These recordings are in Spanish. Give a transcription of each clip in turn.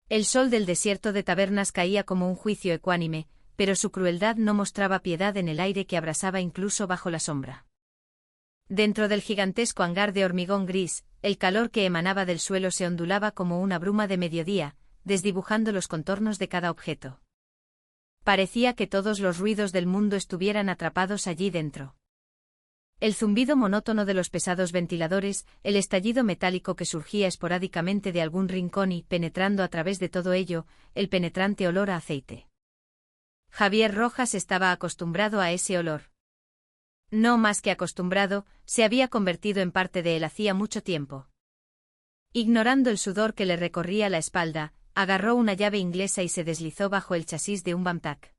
El sol del desierto de Tabernas caía como un juicio ecuánime, pero su crueldad no mostraba piedad en el aire que abrasaba incluso bajo la sombra. Dentro del gigantesco hangar de hormigón gris, el calor que emanaba del suelo se ondulaba como una bruma de mediodía, desdibujando los contornos de cada objeto. Parecía que todos los ruidos del mundo estuvieran atrapados allí dentro. El zumbido monótono de los pesados ventiladores, el estallido metálico que surgía esporádicamente de algún rincón y, penetrando a través de todo ello, el penetrante olor a aceite. Javier Rojas estaba acostumbrado a ese olor. No más que acostumbrado, se había convertido en parte de él hacía mucho tiempo. Ignorando el sudor que le recorría la espalda, agarró una llave inglesa y se deslizó bajo el chasis de un Bamtac.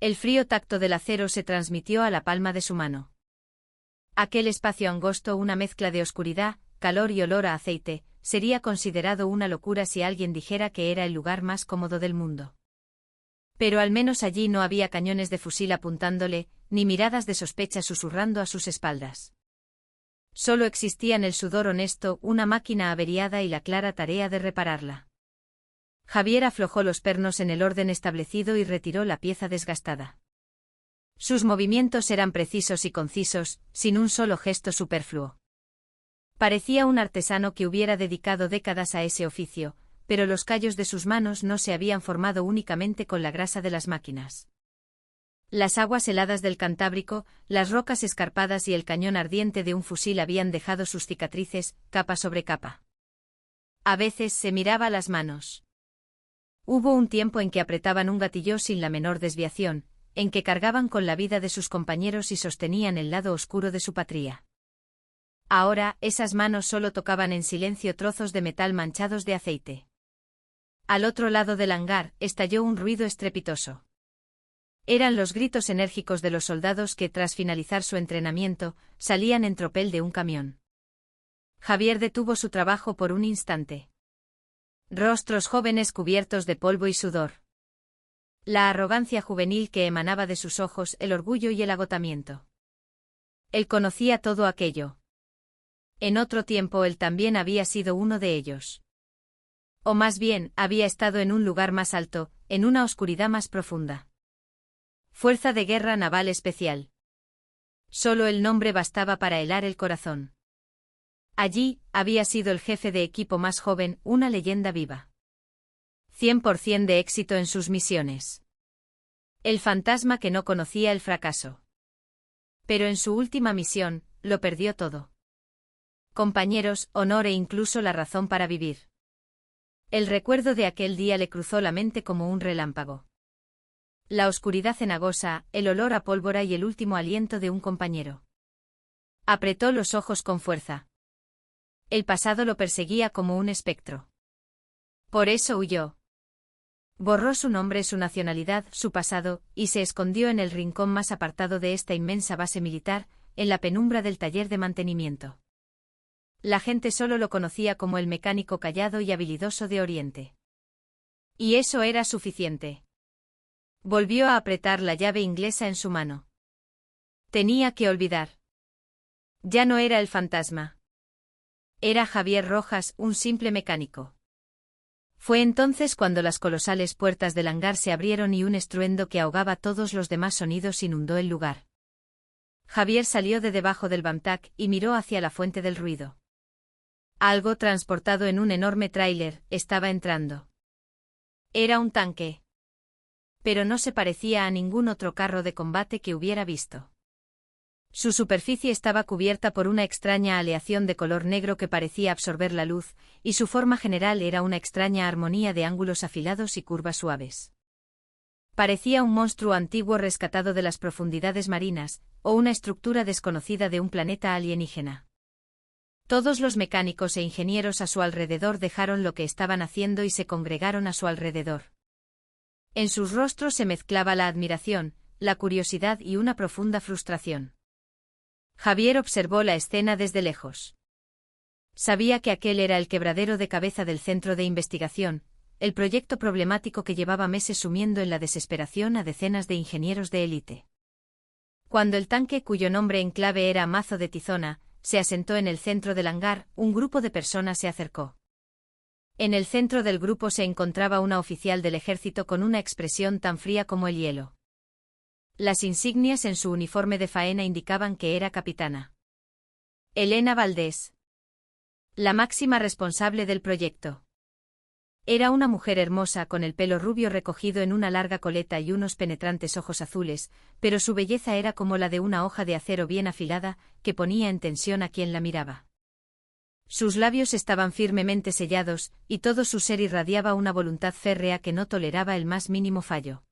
El frío tacto del acero se transmitió a la palma de su mano. Aquel espacio angosto, una mezcla de oscuridad, calor y olor a aceite, sería considerado una locura si alguien dijera que era el lugar más cómodo del mundo. Pero al menos allí no había cañones de fusil apuntándole, ni miradas de sospecha susurrando a sus espaldas. Solo existían el sudor honesto, una máquina averiada y la clara tarea de repararla. Javier aflojó los pernos en el orden establecido y retiró la pieza desgastada. Sus movimientos eran precisos y concisos, sin un solo gesto superfluo. Parecía un artesano que hubiera dedicado décadas a ese oficio, pero los callos de sus manos no se habían formado únicamente con la grasa de las máquinas. Las aguas heladas del Cantábrico, las rocas escarpadas y el cañón ardiente de un fusil habían dejado sus cicatrices, capa sobre capa. A veces se miraba las manos. Hubo un tiempo en que apretaban un gatillo sin la menor desviación, en que cargaban con la vida de sus compañeros y sostenían el lado oscuro de su patria. Ahora, esas manos solo tocaban en silencio trozos de metal manchados de aceite. Al otro lado del hangar, estalló un ruido estrepitoso. Eran los gritos enérgicos de los soldados que, tras finalizar su entrenamiento, salían en tropel de un camión. Javier detuvo su trabajo por un instante. Rostros jóvenes cubiertos de polvo y sudor. La arrogancia juvenil que emanaba de sus ojos, el orgullo y el agotamiento. Él conocía todo aquello. En otro tiempo él también había sido uno de ellos. O más bien, había estado en un lugar más alto, en una oscuridad más profunda. Fuerza de Guerra Naval Especial. Solo el nombre bastaba para helar el corazón. Allí, había sido el jefe de equipo más joven, una leyenda viva. 100% de éxito en sus misiones. El fantasma que no conocía el fracaso. Pero en su última misión, lo perdió todo. Compañeros, honor e incluso la razón para vivir. El recuerdo de aquel día le cruzó la mente como un relámpago. La oscuridad cenagosa, el olor a pólvora y el último aliento de un compañero. Apretó los ojos con fuerza. El pasado lo perseguía como un espectro. Por eso huyó. Borró su nombre, su nacionalidad, su pasado, y se escondió en el rincón más apartado de esta inmensa base militar, en la penumbra del taller de mantenimiento. La gente solo lo conocía como el mecánico callado y habilidoso de Oriente. Y eso era suficiente. Volvió a apretar la llave inglesa en su mano. Tenía que olvidar. Ya no era el fantasma. Era Javier Rojas, un simple mecánico. Fue entonces cuando las colosales puertas del hangar se abrieron y un estruendo que ahogaba todos los demás sonidos inundó el lugar. Javier salió de debajo del Bamtac y miró hacia la fuente del ruido. Algo transportado en un enorme tráiler estaba entrando. Era un tanque. Pero no se parecía a ningún otro carro de combate que hubiera visto. Su superficie estaba cubierta por una extraña aleación de color negro que parecía absorber la luz, y su forma general era una extraña armonía de ángulos afilados y curvas suaves. Parecía un monstruo antiguo rescatado de las profundidades marinas, o una estructura desconocida de un planeta alienígena. Todos los mecánicos e ingenieros a su alrededor dejaron lo que estaban haciendo y se congregaron a su alrededor. En sus rostros se mezclaba la admiración, la curiosidad y una profunda frustración. Javier observó la escena desde lejos. Sabía que aquel era el quebradero de cabeza del centro de investigación, el proyecto problemático que llevaba meses sumiendo en la desesperación a decenas de ingenieros de élite. Cuando el tanque, cuyo nombre en clave era Mazo de Tizona, se asentó en el centro del hangar, un grupo de personas se acercó. En el centro del grupo se encontraba una oficial del ejército con una expresión tan fría como el hielo. Las insignias en su uniforme de faena indicaban que era capitana. Elena Valdés. La máxima responsable del proyecto. Era una mujer hermosa con el pelo rubio recogido en una larga coleta y unos penetrantes ojos azules, pero su belleza era como la de una hoja de acero bien afilada, que ponía en tensión a quien la miraba. Sus labios estaban firmemente sellados, y todo su ser irradiaba una voluntad férrea que no toleraba el más mínimo fallo.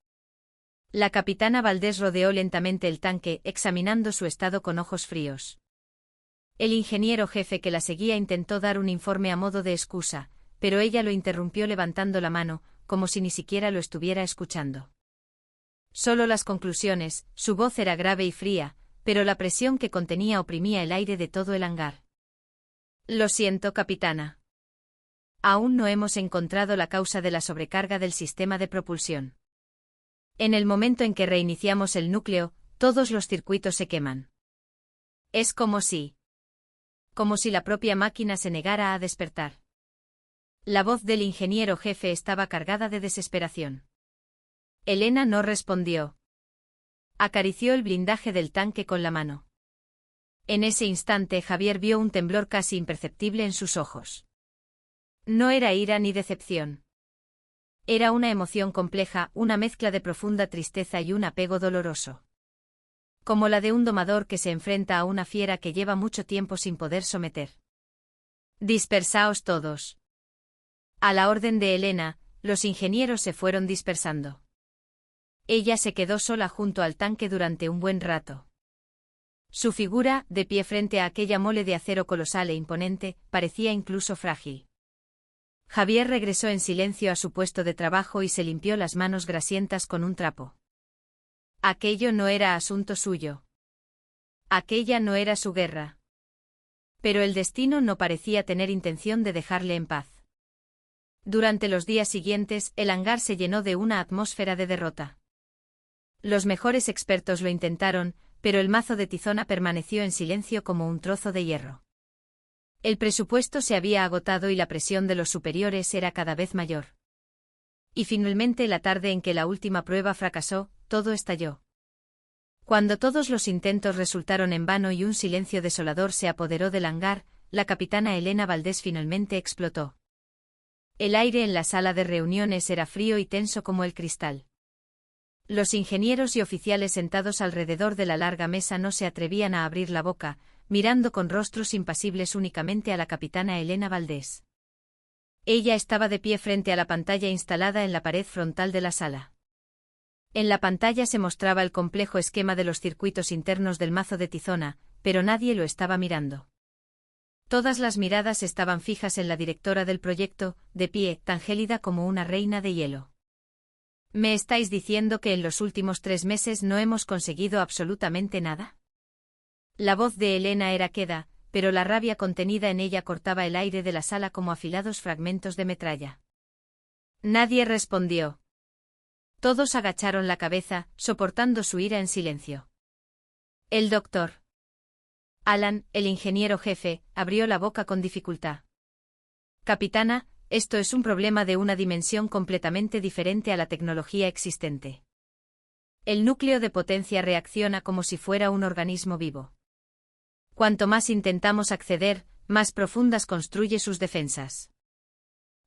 La capitana Valdés rodeó lentamente el tanque, examinando su estado con ojos fríos. El ingeniero jefe que la seguía intentó dar un informe a modo de excusa, pero ella lo interrumpió levantando la mano, como si ni siquiera lo estuviera escuchando. Solo las conclusiones, su voz era grave y fría, pero la presión que contenía oprimía el aire de todo el hangar. Lo siento, capitana. Aún no hemos encontrado la causa de la sobrecarga del sistema de propulsión. En el momento en que reiniciamos el núcleo, todos los circuitos se queman. Es como si la propia máquina se negara a despertar. La voz del ingeniero jefe estaba cargada de desesperación. Elena no respondió. Acarició el blindaje del tanque con la mano. En ese instante Javier vio un temblor casi imperceptible en sus ojos. No era ira ni decepción. Era una emoción compleja, una mezcla de profunda tristeza y un apego doloroso. Como la de un domador que se enfrenta a una fiera que lleva mucho tiempo sin poder someter. Dispersaos todos. A la orden de Elena, los ingenieros se fueron dispersando. Ella se quedó sola junto al tanque durante un buen rato. Su figura, de pie frente a aquella mole de acero colosal e imponente, parecía incluso frágil. Javier regresó en silencio a su puesto de trabajo y se limpió las manos grasientas con un trapo. Aquello no era asunto suyo. Aquella no era su guerra. Pero el destino no parecía tener intención de dejarle en paz. Durante los días siguientes, el hangar se llenó de una atmósfera de derrota. Los mejores expertos lo intentaron, pero el mazo de Tizona permaneció en silencio como un trozo de hierro. El presupuesto se había agotado y la presión de los superiores era cada vez mayor. Y finalmente, la tarde en que la última prueba fracasó, todo estalló. Cuando todos los intentos resultaron en vano y un silencio desolador se apoderó del hangar, la capitana Elena Valdés finalmente explotó. El aire en la sala de reuniones era frío y tenso como el cristal. Los ingenieros y oficiales sentados alrededor de la larga mesa no se atrevían a abrir la boca, mirando con rostros impasibles únicamente a la capitana Elena Valdés. Ella estaba de pie frente a la pantalla instalada en la pared frontal de la sala. En la pantalla se mostraba el complejo esquema de los circuitos internos del mazo de Tizona, pero nadie lo estaba mirando. Todas las miradas estaban fijas en la directora del proyecto, de pie, tan gélida como una reina de hielo. ¿Me estáis diciendo que en los últimos 3 meses no hemos conseguido absolutamente nada? La voz de Elena era queda, pero la rabia contenida en ella cortaba el aire de la sala como afilados fragmentos de metralla. Nadie respondió. Todos agacharon la cabeza, soportando su ira en silencio. El doctor Alan, el ingeniero jefe, abrió la boca con dificultad. Capitana, esto es un problema de una dimensión completamente diferente a la tecnología existente. El núcleo de potencia reacciona como si fuera un organismo vivo. Cuanto más intentamos acceder, más profundas construye sus defensas.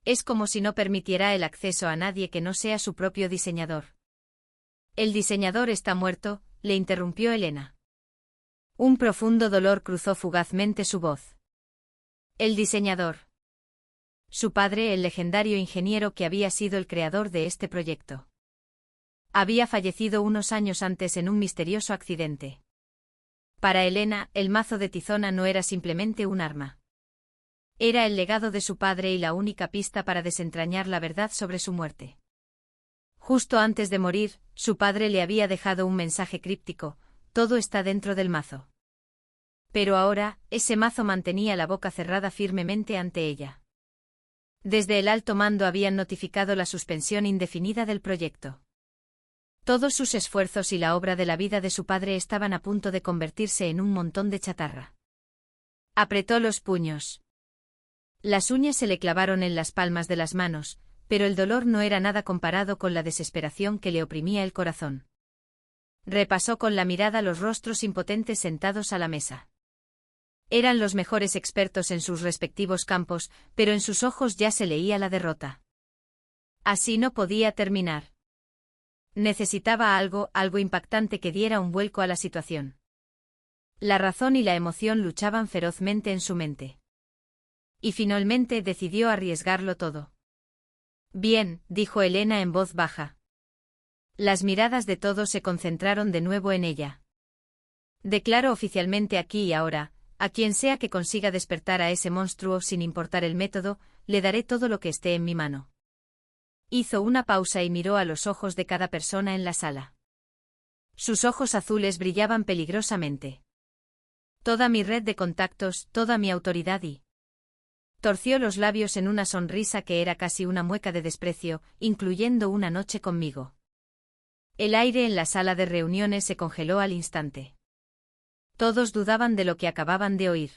Es como si no permitiera el acceso a nadie que no sea su propio diseñador. El diseñador está muerto, le interrumpió Elena. Un profundo dolor cruzó fugazmente su voz. El diseñador. Su padre, el legendario ingeniero que había sido el creador de este proyecto. Había fallecido unos años antes en un misterioso accidente. Para Elena, el mazo de Tizona no era simplemente un arma. Era el legado de su padre y la única pista para desentrañar la verdad sobre su muerte. Justo antes de morir, su padre le había dejado un mensaje críptico: todo está dentro del mazo. Pero ahora, ese mazo mantenía la boca cerrada firmemente ante ella. Desde el alto mando habían notificado la suspensión indefinida del proyecto. Todos sus esfuerzos y la obra de la vida de su padre estaban a punto de convertirse en un montón de chatarra. Apretó los puños. Las uñas se le clavaron en las palmas de las manos, pero el dolor no era nada comparado con la desesperación que le oprimía el corazón. Repasó con la mirada los rostros impotentes sentados a la mesa. Eran los mejores expertos en sus respectivos campos, pero en sus ojos ya se leía la derrota. Así no podía terminar. Necesitaba algo impactante que diera un vuelco a la situación. La razón y la emoción luchaban ferozmente en su mente. Y finalmente decidió arriesgarlo todo. Bien, dijo Elena en voz baja. Las miradas de todos se concentraron de nuevo en ella. Declaro oficialmente aquí y ahora, a quien sea que consiga despertar a ese monstruo sin importar el método, le daré todo lo que esté en mi mano. Hizo una pausa y miró a los ojos de cada persona en la sala. Sus ojos azules brillaban peligrosamente. Toda mi red de contactos, toda mi autoridad y... Torció los labios en una sonrisa que era casi una mueca de desprecio, incluyendo una noche conmigo. El aire en la sala de reuniones se congeló al instante. Todos dudaban de lo que acababan de oír.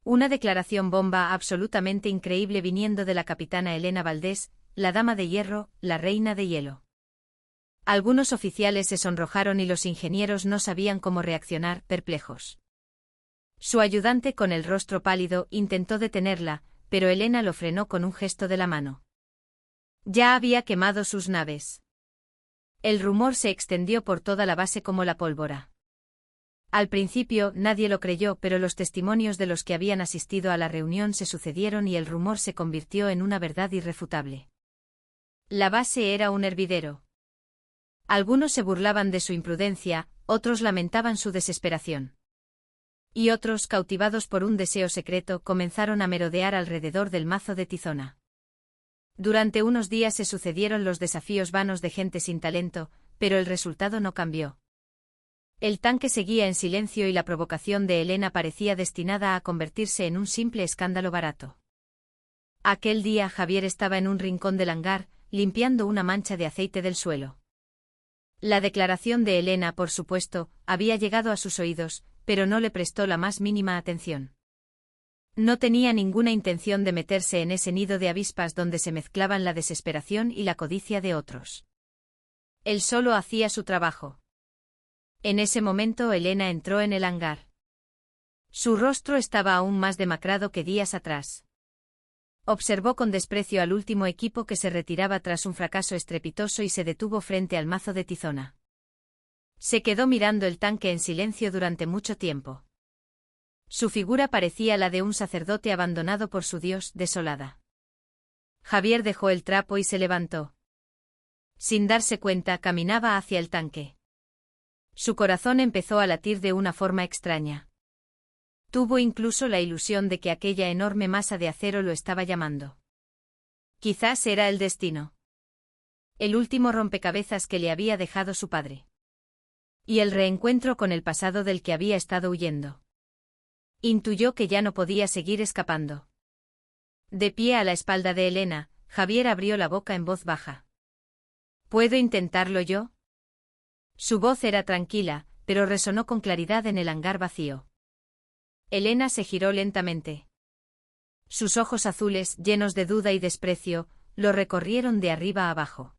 Una declaración bomba absolutamente increíble viniendo de la capitana Elena Valdés, la dama de hierro, la reina de hielo. Algunos oficiales se sonrojaron y los ingenieros no sabían cómo reaccionar, perplejos. Su ayudante, con el rostro pálido, intentó detenerla, pero Elena lo frenó con un gesto de la mano. Ya había quemado sus naves. El rumor se extendió por toda la base como la pólvora. Al principio nadie lo creyó, pero los testimonios de los que habían asistido a la reunión se sucedieron y el rumor se convirtió en una verdad irrefutable. La base era un hervidero. Algunos se burlaban de su imprudencia, otros lamentaban su desesperación. Y otros, cautivados por un deseo secreto, comenzaron a merodear alrededor del mazo de Tizona. Durante unos días se sucedieron los desafíos vanos de gente sin talento, pero el resultado no cambió. El tanque seguía en silencio y la provocación de Elena parecía destinada a convertirse en un simple escándalo barato. Aquel día Javier estaba en un rincón del hangar, limpiando una mancha de aceite del suelo. La declaración de Elena, por supuesto, había llegado a sus oídos, pero no le prestó la más mínima atención. No tenía ninguna intención de meterse en ese nido de avispas donde se mezclaban la desesperación y la codicia de otros. Él solo hacía su trabajo. En ese momento Elena entró en el hangar. Su rostro estaba aún más demacrado que días atrás. Observó con desprecio al último equipo que se retiraba tras un fracaso estrepitoso y se detuvo frente al mazo de Tizona. Se quedó mirando el tanque en silencio durante mucho tiempo. Su figura parecía la de un sacerdote abandonado por su Dios, desolada. Javier dejó el trapo y se levantó. Sin darse cuenta, caminaba hacia el tanque. Su corazón empezó a latir de una forma extraña. Tuvo incluso la ilusión de que aquella enorme masa de acero lo estaba llamando. Quizás era el destino. El último rompecabezas que le había dejado su padre. Y el reencuentro con el pasado del que había estado huyendo. Intuyó que ya no podía seguir escapando. De pie a la espalda de Elena, Javier abrió la boca en voz baja. ¿Puedo intentarlo yo? Su voz era tranquila, pero resonó con claridad en el hangar vacío. Elena se giró lentamente. Sus ojos azules, llenos de duda y desprecio, lo recorrieron de arriba a abajo.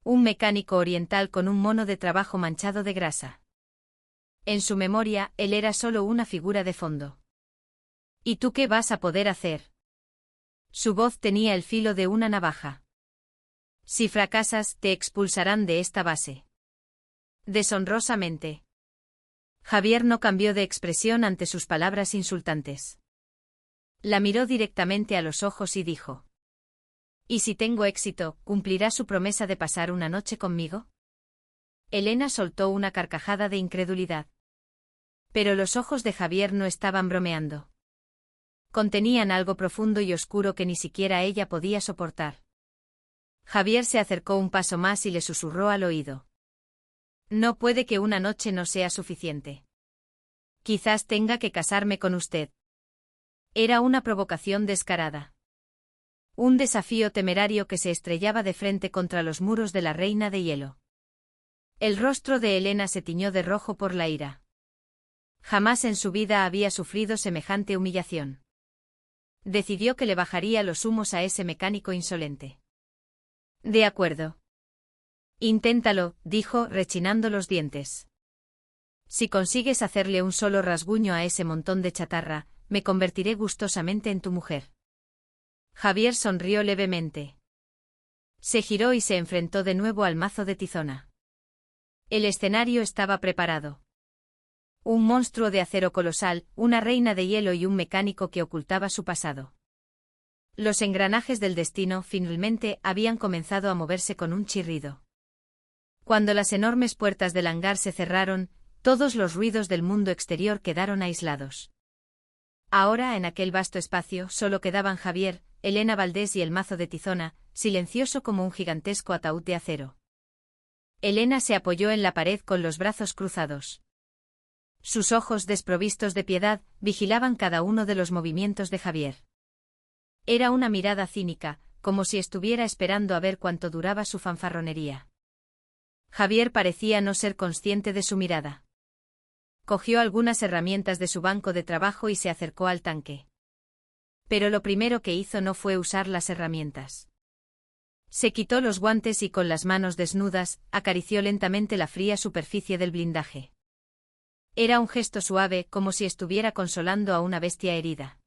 Un mecánico oriental con un mono de trabajo manchado de grasa. En su memoria, él era solo una figura de fondo. ¿Y tú qué vas a poder hacer? Su voz tenía el filo de una navaja. Si fracasas, te expulsarán de esta base. Deshonrosamente. Javier no cambió de expresión ante sus palabras insultantes. La miró directamente a los ojos y dijo: ¿Y si tengo éxito, cumplirá su promesa de pasar una noche conmigo? Elena soltó una carcajada de incredulidad. Pero los ojos de Javier no estaban bromeando. Contenían algo profundo y oscuro que ni siquiera ella podía soportar. Javier se acercó un paso más y le susurró al oído: No puede que una noche no sea suficiente. Quizás tenga que casarme con usted. Era una provocación descarada. Un desafío temerario que se estrellaba de frente contra los muros de la reina de hielo. El rostro de Elena se tiñó de rojo por la ira. Jamás en su vida había sufrido semejante humillación. Decidió que le bajaría los humos a ese mecánico insolente. De acuerdo. Inténtalo, dijo, rechinando los dientes. Si consigues hacerle un solo rasguño a ese montón de chatarra, me convertiré gustosamente en tu mujer. Javier sonrió levemente. Se giró y se enfrentó de nuevo al mazo de tizona. El escenario estaba preparado. Un monstruo de acero colosal, una reina de hielo y un mecánico que ocultaba su pasado. Los engranajes del destino finalmente habían comenzado a moverse con un chirrido. Cuando las enormes puertas del hangar se cerraron, todos los ruidos del mundo exterior quedaron aislados. Ahora, en aquel vasto espacio, solo quedaban Javier, Elena Valdés y el mazo de tizona, silencioso como un gigantesco ataúd de acero. Elena se apoyó en la pared con los brazos cruzados. Sus ojos desprovistos de piedad vigilaban cada uno de los movimientos de Javier. Era una mirada cínica, como si estuviera esperando a ver cuánto duraba su fanfarronería. Javier parecía no ser consciente de su mirada. Cogió algunas herramientas de su banco de trabajo y se acercó al tanque. Pero lo primero que hizo no fue usar las herramientas. Se quitó los guantes y con las manos desnudas, acarició lentamente la fría superficie del blindaje. Era un gesto suave, como si estuviera consolando a una bestia herida.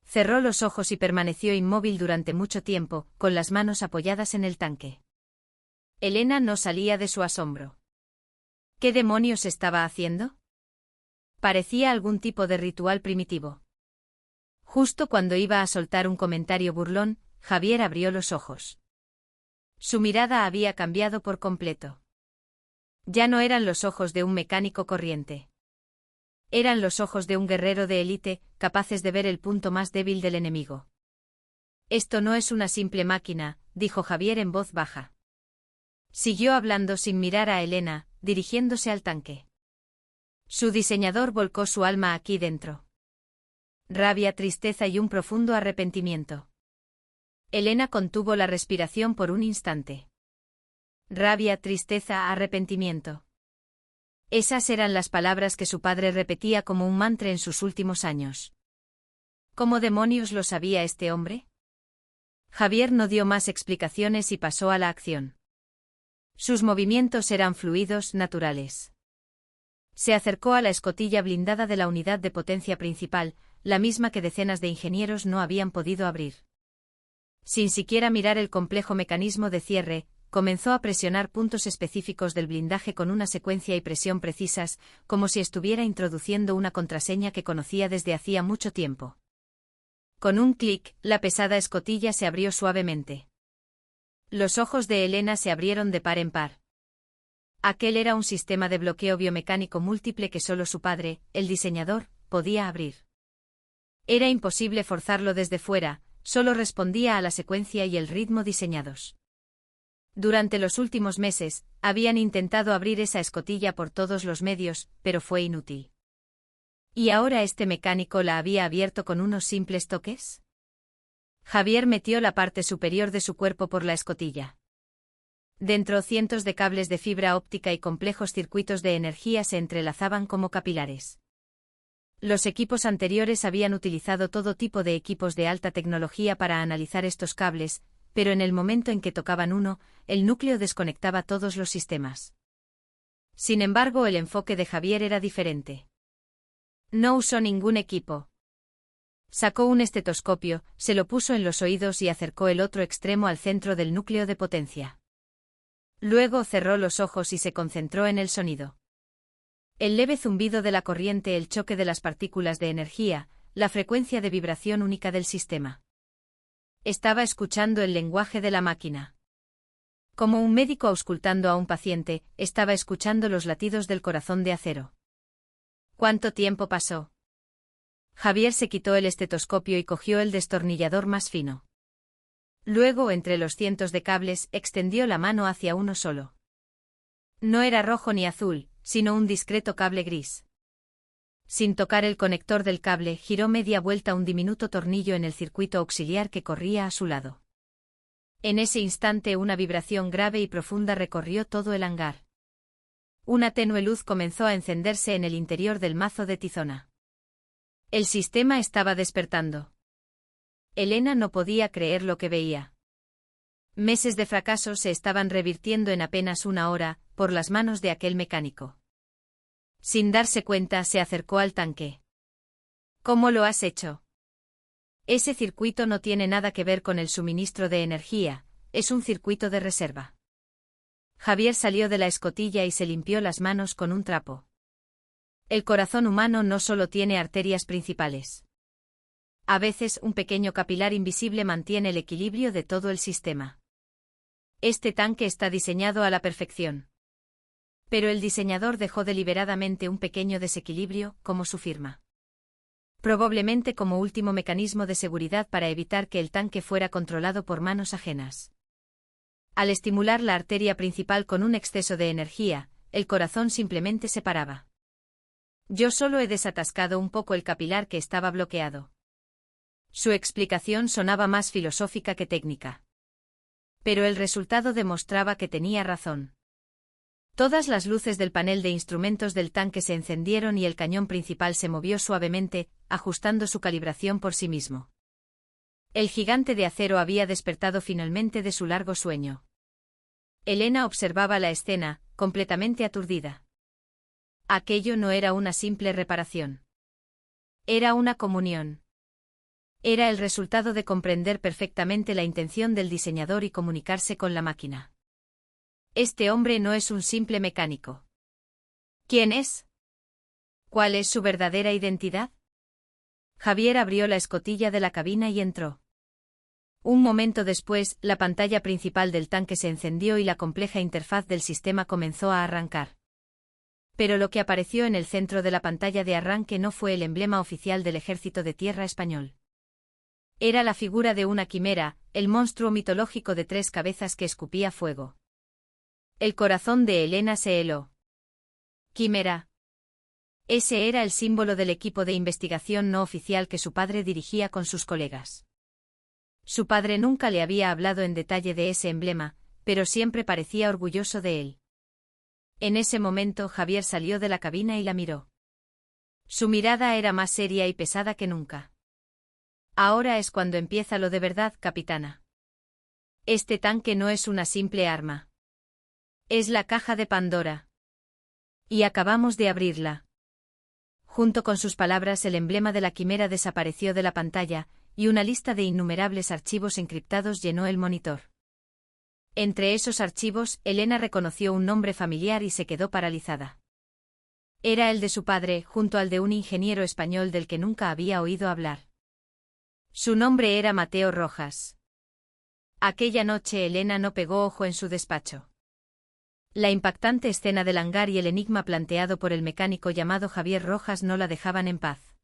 Cerró los ojos y permaneció inmóvil durante mucho tiempo, con las manos apoyadas en el tanque. Elena no salía de su asombro. ¿Qué demonios estaba haciendo? Parecía algún tipo de ritual primitivo. Justo cuando iba a soltar un comentario burlón, Javier abrió los ojos. Su mirada había cambiado por completo. Ya no eran los ojos de un mecánico corriente. Eran los ojos de un guerrero de élite, capaces de ver el punto más débil del enemigo. Esto no es una simple máquina, dijo Javier en voz baja. Siguió hablando sin mirar a Elena, dirigiéndose al tanque. Su diseñador volcó su alma aquí dentro. Rabia, tristeza y un profundo arrepentimiento. Elena contuvo la respiración por un instante. Rabia, tristeza, arrepentimiento. Esas eran las palabras que su padre repetía como un mantra en sus últimos años. ¿Cómo demonios lo sabía este hombre? Javier no dio más explicaciones y pasó a la acción. Sus movimientos eran fluidos, naturales. Se acercó a la escotilla blindada de la unidad de potencia principal, la misma que decenas de ingenieros no habían podido abrir. Sin siquiera mirar el complejo mecanismo de cierre, comenzó a presionar puntos específicos del blindaje con una secuencia y presión precisas, como si estuviera introduciendo una contraseña que conocía desde hacía mucho tiempo. Con un clic, la pesada escotilla se abrió suavemente. Los ojos de Elena se abrieron de par en par. Aquel era un sistema de bloqueo biomecánico múltiple que solo su padre, el diseñador, podía abrir. Era imposible forzarlo desde fuera, solo respondía a la secuencia y el ritmo diseñados. Durante los últimos meses, habían intentado abrir esa escotilla por todos los medios, pero fue inútil. ¿Y ahora este mecánico la había abierto con unos simples toques? Javier metió la parte superior de su cuerpo por la escotilla. Dentro cientos de cables de fibra óptica y complejos circuitos de energía se entrelazaban como capilares. Los equipos anteriores habían utilizado todo tipo de equipos de alta tecnología para analizar estos cables, pero en el momento en que tocaban uno, el núcleo desconectaba todos los sistemas. Sin embargo, el enfoque de Javier era diferente. No usó ningún equipo. Sacó un estetoscopio, se lo puso en los oídos y acercó el otro extremo al centro del núcleo de potencia. Luego cerró los ojos y se concentró en el sonido. El leve zumbido de la corriente, el choque de las partículas de energía, la frecuencia de vibración única del sistema. Estaba escuchando el lenguaje de la máquina. Como un médico auscultando a un paciente, estaba escuchando los latidos del corazón de acero. ¿Cuánto tiempo pasó? Javier se quitó el estetoscopio y cogió el destornillador más fino. Luego, entre los cientos de cables, extendió la mano hacia uno solo. No era rojo ni azul, sino un discreto cable gris. Sin tocar el conector del cable, giró media vuelta un diminuto tornillo en el circuito auxiliar que corría a su lado. En ese instante una vibración grave y profunda recorrió todo el hangar. Una tenue luz comenzó a encenderse en el interior del mazo de tizona. El sistema estaba despertando. Elena no podía creer lo que veía. Meses de fracaso se estaban revirtiendo en apenas una hora, por las manos de aquel mecánico. Sin darse cuenta, se acercó al tanque. ¿Cómo lo has hecho? Ese circuito no tiene nada que ver con el suministro de energía, es un circuito de reserva. Javier salió de la escotilla y se limpió las manos con un trapo. El corazón humano no solo tiene arterias principales. A veces un pequeño capilar invisible mantiene el equilibrio de todo el sistema. Este tanque está diseñado a la perfección. Pero el diseñador dejó deliberadamente un pequeño desequilibrio, como su firma. Probablemente como último mecanismo de seguridad para evitar que el tanque fuera controlado por manos ajenas. Al estimular la arteria principal con un exceso de energía, el corazón simplemente se paraba. Yo solo he desatascado un poco el capilar que estaba bloqueado. Su explicación sonaba más filosófica que técnica. Pero el resultado demostraba que tenía razón. Todas las luces del panel de instrumentos del tanque se encendieron y el cañón principal se movió suavemente, ajustando su calibración por sí mismo. El gigante de acero había despertado finalmente de su largo sueño. Elena observaba la escena, completamente aturdida. Aquello no era una simple reparación. Era una comunión. Era el resultado de comprender perfectamente la intención del diseñador y comunicarse con la máquina. Este hombre no es un simple mecánico. ¿Quién es? ¿Cuál es su verdadera identidad? Javier abrió la escotilla de la cabina y entró. Un momento después, la pantalla principal del tanque se encendió y la compleja interfaz del sistema comenzó a arrancar. Pero lo que apareció en el centro de la pantalla de arranque no fue el emblema oficial del Ejército de Tierra español. Era la figura de una quimera, el monstruo mitológico de 3 cabezas que escupía fuego. El corazón de Elena se heló. Quimera. Ese era el símbolo del equipo de investigación no oficial que su padre dirigía con sus colegas. Su padre nunca le había hablado en detalle de ese emblema, pero siempre parecía orgulloso de él. En ese momento Javier salió de la cabina y la miró. Su mirada era más seria y pesada que nunca. Ahora es cuando empieza lo de verdad, capitana. Este tanque no es una simple arma. Es la caja de Pandora. Y acabamos de abrirla. Junto con sus palabras, el emblema de la quimera desapareció de la pantalla, y una lista de innumerables archivos encriptados llenó el monitor. Entre esos archivos, Elena reconoció un nombre familiar y se quedó paralizada. Era el de su padre, junto al de un ingeniero español del que nunca había oído hablar. Su nombre era Mateo Rojas. Aquella noche Elena no pegó ojo en su despacho. La impactante escena del hangar y el enigma planteado por el mecánico llamado Javier Rojas no la dejaban en paz.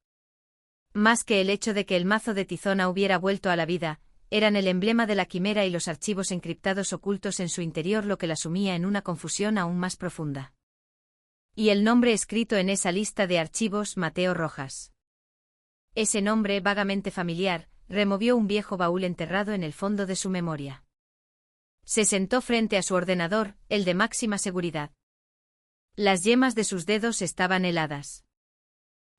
Más que el hecho de que el mazo de Tizona hubiera vuelto a la vida, eran el emblema de la quimera y los archivos encriptados ocultos en su interior lo que la sumía en una confusión aún más profunda. Y el nombre escrito en esa lista de archivos, Mateo Rojas. Ese nombre, vagamente familiar, removió un viejo baúl enterrado en el fondo de su memoria. Se sentó frente a su ordenador, el de máxima seguridad. Las yemas de sus dedos estaban heladas.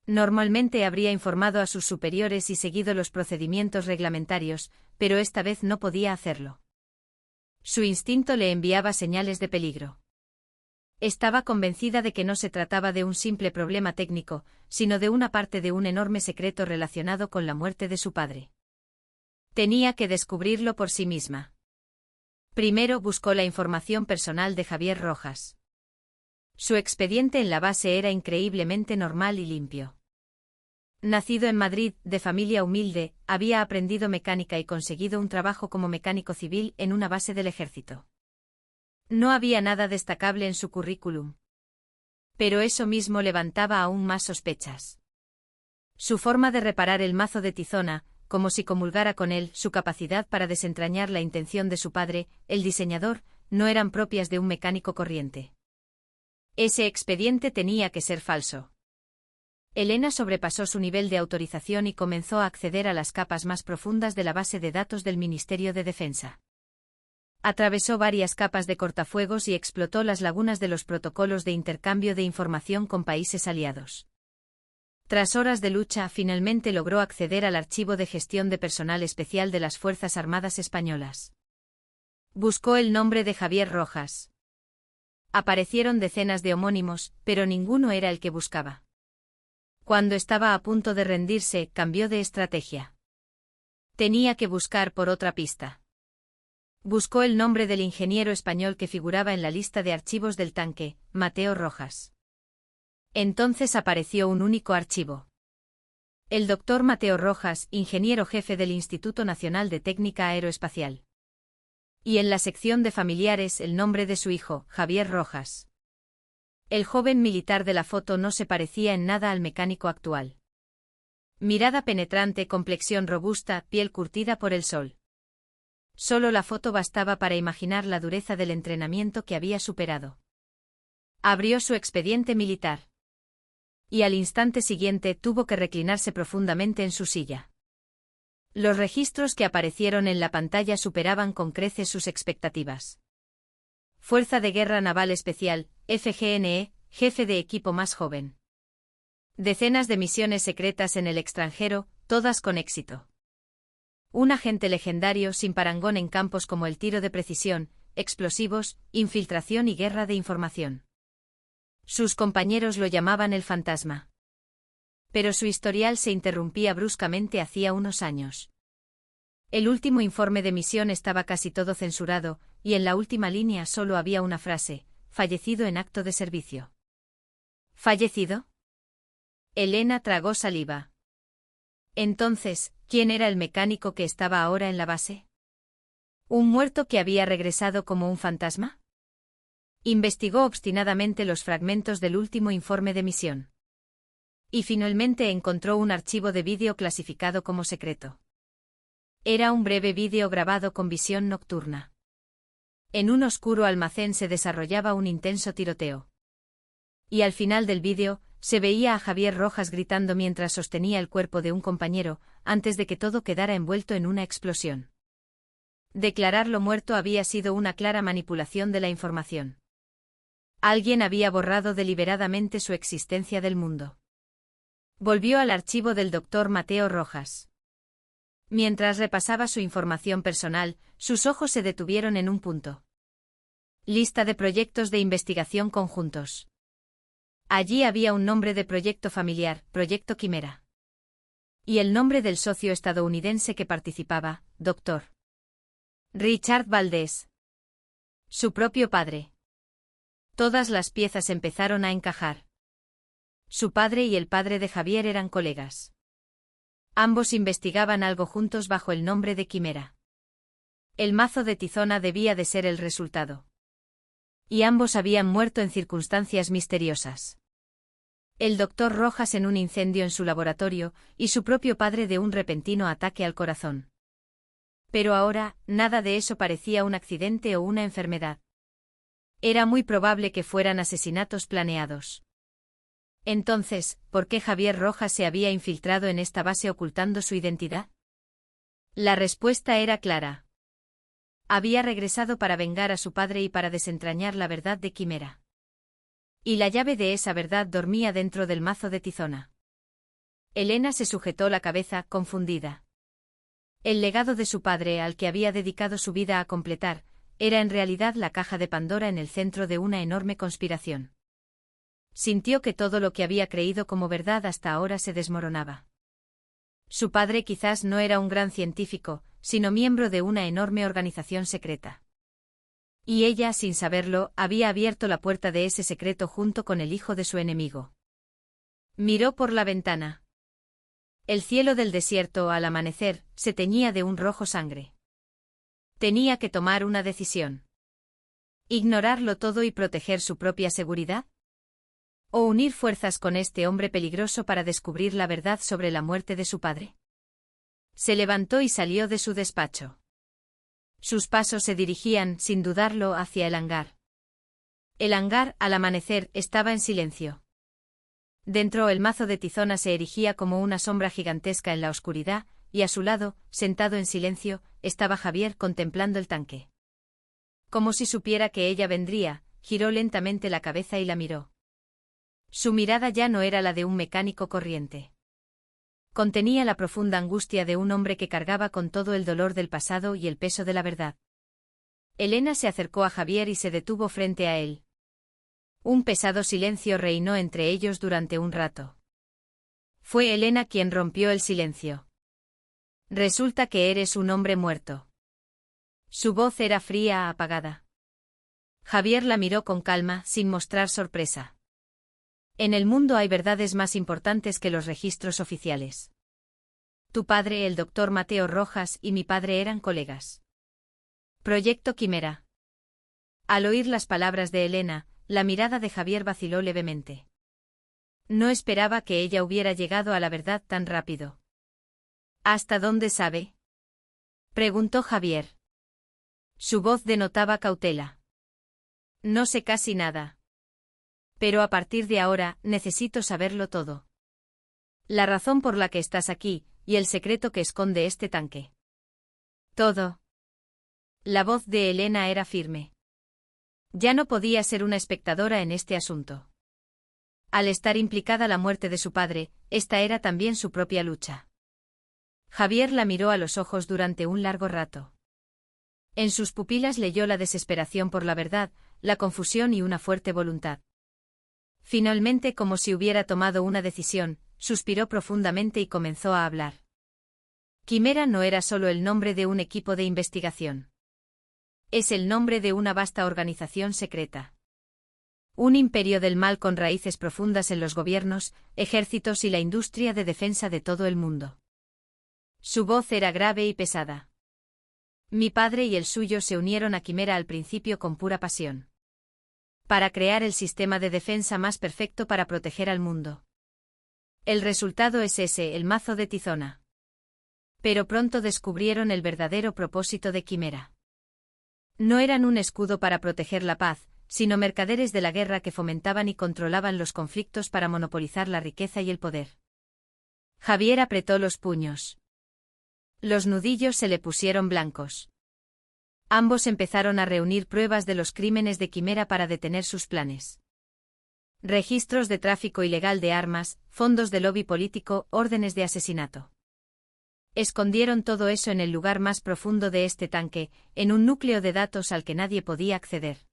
Normalmente habría informado a sus superiores y seguido los procedimientos reglamentarios, pero esta vez no podía hacerlo. Su instinto le enviaba señales de peligro. Estaba convencida de que no se trataba de un simple problema técnico, sino de una parte de un enorme secreto relacionado con la muerte de su padre. Tenía que descubrirlo por sí misma. Primero buscó la información personal de Javier Rojas. Su expediente en la base era increíblemente normal y limpio. Nacido en Madrid, de familia humilde, había aprendido mecánica y conseguido un trabajo como mecánico civil en una base del ejército. No había nada destacable en su currículum. Pero eso mismo levantaba aún más sospechas. Su forma de reparar el mazo de Tizona, como si comulgara con él, su capacidad para desentrañar la intención de su padre, el diseñador, no eran propias de un mecánico corriente. Ese expediente tenía que ser falso. Elena sobrepasó su nivel de autorización y comenzó a acceder a las capas más profundas de la base de datos del Ministerio de Defensa. Atravesó varias capas de cortafuegos y explotó las lagunas de los protocolos de intercambio de información con países aliados. Tras horas de lucha, finalmente logró acceder al archivo de gestión de personal especial de las Fuerzas Armadas Españolas. Buscó el nombre de Javier Rojas. Aparecieron decenas de homónimos, pero ninguno era el que buscaba. Cuando estaba a punto de rendirse, cambió de estrategia. Tenía que buscar por otra pista. Buscó el nombre del ingeniero español que figuraba en la lista de archivos del tanque, Mateo Rojas. Entonces apareció un único archivo. El doctor Mateo Rojas, ingeniero jefe del Instituto Nacional de Técnica Aeroespacial. Y en la sección de familiares el nombre de su hijo, Javier Rojas. El joven militar de la foto no se parecía en nada al mecánico actual. Mirada penetrante, complexión robusta, piel curtida por el sol. Solo la foto bastaba para imaginar la dureza del entrenamiento que había superado. Abrió su expediente militar. Y al instante siguiente tuvo que reclinarse profundamente en su silla. Los registros que aparecieron en la pantalla superaban con creces sus expectativas. Fuerza de Guerra Naval Especial, FGNE, jefe de equipo más joven. Decenas de misiones secretas en el extranjero, todas con éxito. Un agente legendario sin parangón en campos como el tiro de precisión, explosivos, infiltración y guerra de información. Sus compañeros lo llamaban el fantasma. Pero su historial se interrumpía bruscamente hacía unos años. El último informe de misión estaba casi todo censurado, y en la última línea solo había una frase: fallecido en acto de servicio. ¿Fallecido? Elena tragó saliva. Entonces, ¿quién era el mecánico que estaba ahora en la base? ¿Un muerto que había regresado como un fantasma? Investigó obstinadamente los fragmentos del último informe de misión. Y finalmente encontró un archivo de vídeo clasificado como secreto. Era un breve vídeo grabado con visión nocturna. En un oscuro almacén se desarrollaba un intenso tiroteo. Y al final del vídeo, se veía a Javier Rojas gritando mientras sostenía el cuerpo de un compañero, antes de que todo quedara envuelto en una explosión. Declararlo muerto había sido una clara manipulación de la información. Alguien había borrado deliberadamente su existencia del mundo. Volvió al archivo del doctor Mateo Rojas. Mientras repasaba su información personal, sus ojos se detuvieron en un punto. Lista de proyectos de investigación conjuntos. Allí había un nombre de proyecto familiar, Proyecto Quimera. Y el nombre del socio estadounidense que participaba, Dr. Richard Valdés. Su propio padre. Todas las piezas empezaron a encajar. Su padre y el padre de Javier eran colegas. Ambos investigaban algo juntos bajo el nombre de Quimera. El mazo de Tizona debía de ser el resultado. Y ambos habían muerto en circunstancias misteriosas. El doctor Rojas en un incendio en su laboratorio, y su propio padre de un repentino ataque al corazón. Pero ahora, nada de eso parecía un accidente o una enfermedad. Era muy probable que fueran asesinatos planeados. Entonces, ¿por qué Javier Rojas se había infiltrado en esta base ocultando su identidad? La respuesta era clara. Había regresado para vengar a su padre y para desentrañar la verdad de Quimera. Y la llave de esa verdad dormía dentro del mazo de Tizona. Elena se sujetó la cabeza, confundida. El legado de su padre, al que había dedicado su vida a completar, era en realidad la caja de Pandora en el centro de una enorme conspiración. Sintió que todo lo que había creído como verdad hasta ahora se desmoronaba. Su padre quizás no era un gran científico, sino miembro de una enorme organización secreta. Y ella, sin saberlo, había abierto la puerta de ese secreto junto con el hijo de su enemigo. Miró por la ventana. El cielo del desierto, al amanecer, se teñía de un rojo sangre. Tenía que tomar una decisión. ¿Ignorarlo todo y proteger su propia seguridad? ¿O unir fuerzas con este hombre peligroso para descubrir la verdad sobre la muerte de su padre? Se levantó y salió de su despacho. Sus pasos se dirigían, sin dudarlo, hacia el hangar. El hangar, al amanecer, estaba en silencio. Dentro el mazo de Tizona se erigía como una sombra gigantesca en la oscuridad, y a su lado, sentado en silencio, estaba Javier contemplando el tanque. Como si supiera que ella vendría, giró lentamente la cabeza y la miró. Su mirada ya no era la de un mecánico corriente. Contenía la profunda angustia de un hombre que cargaba con todo el dolor del pasado y el peso de la verdad. Elena se acercó a Javier y se detuvo frente a él. Un pesado silencio reinó entre ellos durante un rato. Fue Elena quien rompió el silencio. Resulta que eres un hombre muerto. Su voz era fría, apagada. Javier la miró con calma, sin mostrar sorpresa. En el mundo hay verdades más importantes que los registros oficiales. Tu padre, el doctor Mateo Rojas, y mi padre eran colegas. Proyecto Quimera. Al oír las palabras de Elena, la mirada de Javier vaciló levemente. No esperaba que ella hubiera llegado a la verdad tan rápido. ¿Hasta dónde sabe? Preguntó Javier. Su voz denotaba cautela. No sé casi nada. Pero a partir de ahora, necesito saberlo todo. La razón por la que estás aquí, y el secreto que esconde este tanque. Todo. La voz de Elena era firme. Ya no podía ser una espectadora en este asunto. Al estar implicada la muerte de su padre, esta era también su propia lucha. Javier la miró a los ojos durante un largo rato. En sus pupilas leyó la desesperación por la verdad, la confusión y una fuerte voluntad. Finalmente, como si hubiera tomado una decisión, suspiró profundamente y comenzó a hablar. Quimera no era solo el nombre de un equipo de investigación. Es el nombre de una vasta organización secreta. Un imperio del mal con raíces profundas en los gobiernos, ejércitos y la industria de defensa de todo el mundo. Su voz era grave y pesada. Mi padre y el suyo se unieron a Quimera al principio con pura pasión. Para crear el sistema de defensa más perfecto para proteger al mundo. El resultado es ese, el mazo de Tizona. Pero pronto descubrieron el verdadero propósito de Quimera. No eran un escudo para proteger la paz, sino mercaderes de la guerra que fomentaban y controlaban los conflictos para monopolizar la riqueza y el poder. Javier apretó los puños. Los nudillos se le pusieron blancos. Ambos empezaron a reunir pruebas de los crímenes de Quimera para detener sus planes. Registros de tráfico ilegal de armas, fondos de lobby político, órdenes de asesinato. Escondieron todo eso en el lugar más profundo de este tanque, en un núcleo de datos al que nadie podía acceder.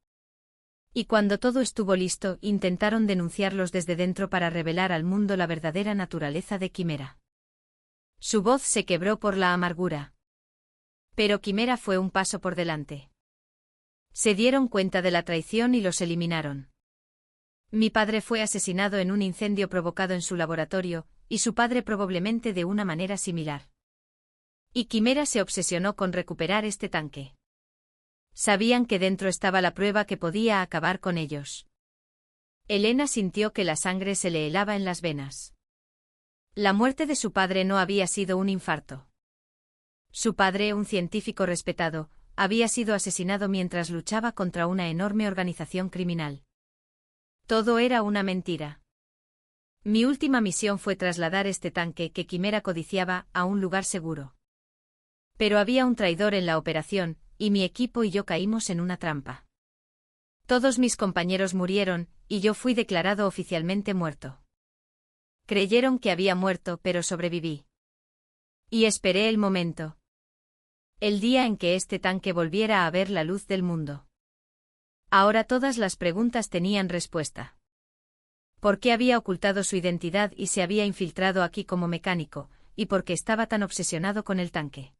Y cuando todo estuvo listo, intentaron denunciarlos desde dentro para revelar al mundo la verdadera naturaleza de Quimera. Su voz se quebró por la amargura. Pero Quimera fue un paso por delante. Se dieron cuenta de la traición y los eliminaron. Mi padre fue asesinado en un incendio provocado en su laboratorio, y su padre probablemente de una manera similar. Y Quimera se obsesionó con recuperar este tanque. Sabían que dentro estaba la prueba que podía acabar con ellos. Elena sintió que la sangre se le helaba en las venas. La muerte de su padre no había sido un infarto. Su padre, un científico respetado, había sido asesinado mientras luchaba contra una enorme organización criminal. Todo era una mentira. Mi última misión fue trasladar este tanque que Quimera codiciaba a un lugar seguro. Pero había un traidor en la operación, y mi equipo y yo caímos en una trampa. Todos mis compañeros murieron, y yo fui declarado oficialmente muerto. Creyeron que había muerto, pero sobreviví. Y esperé el momento. El día en que este tanque volviera a ver la luz del mundo. Ahora todas las preguntas tenían respuesta. ¿Por qué había ocultado su identidad y se había infiltrado aquí como mecánico, y por qué estaba tan obsesionado con el tanque?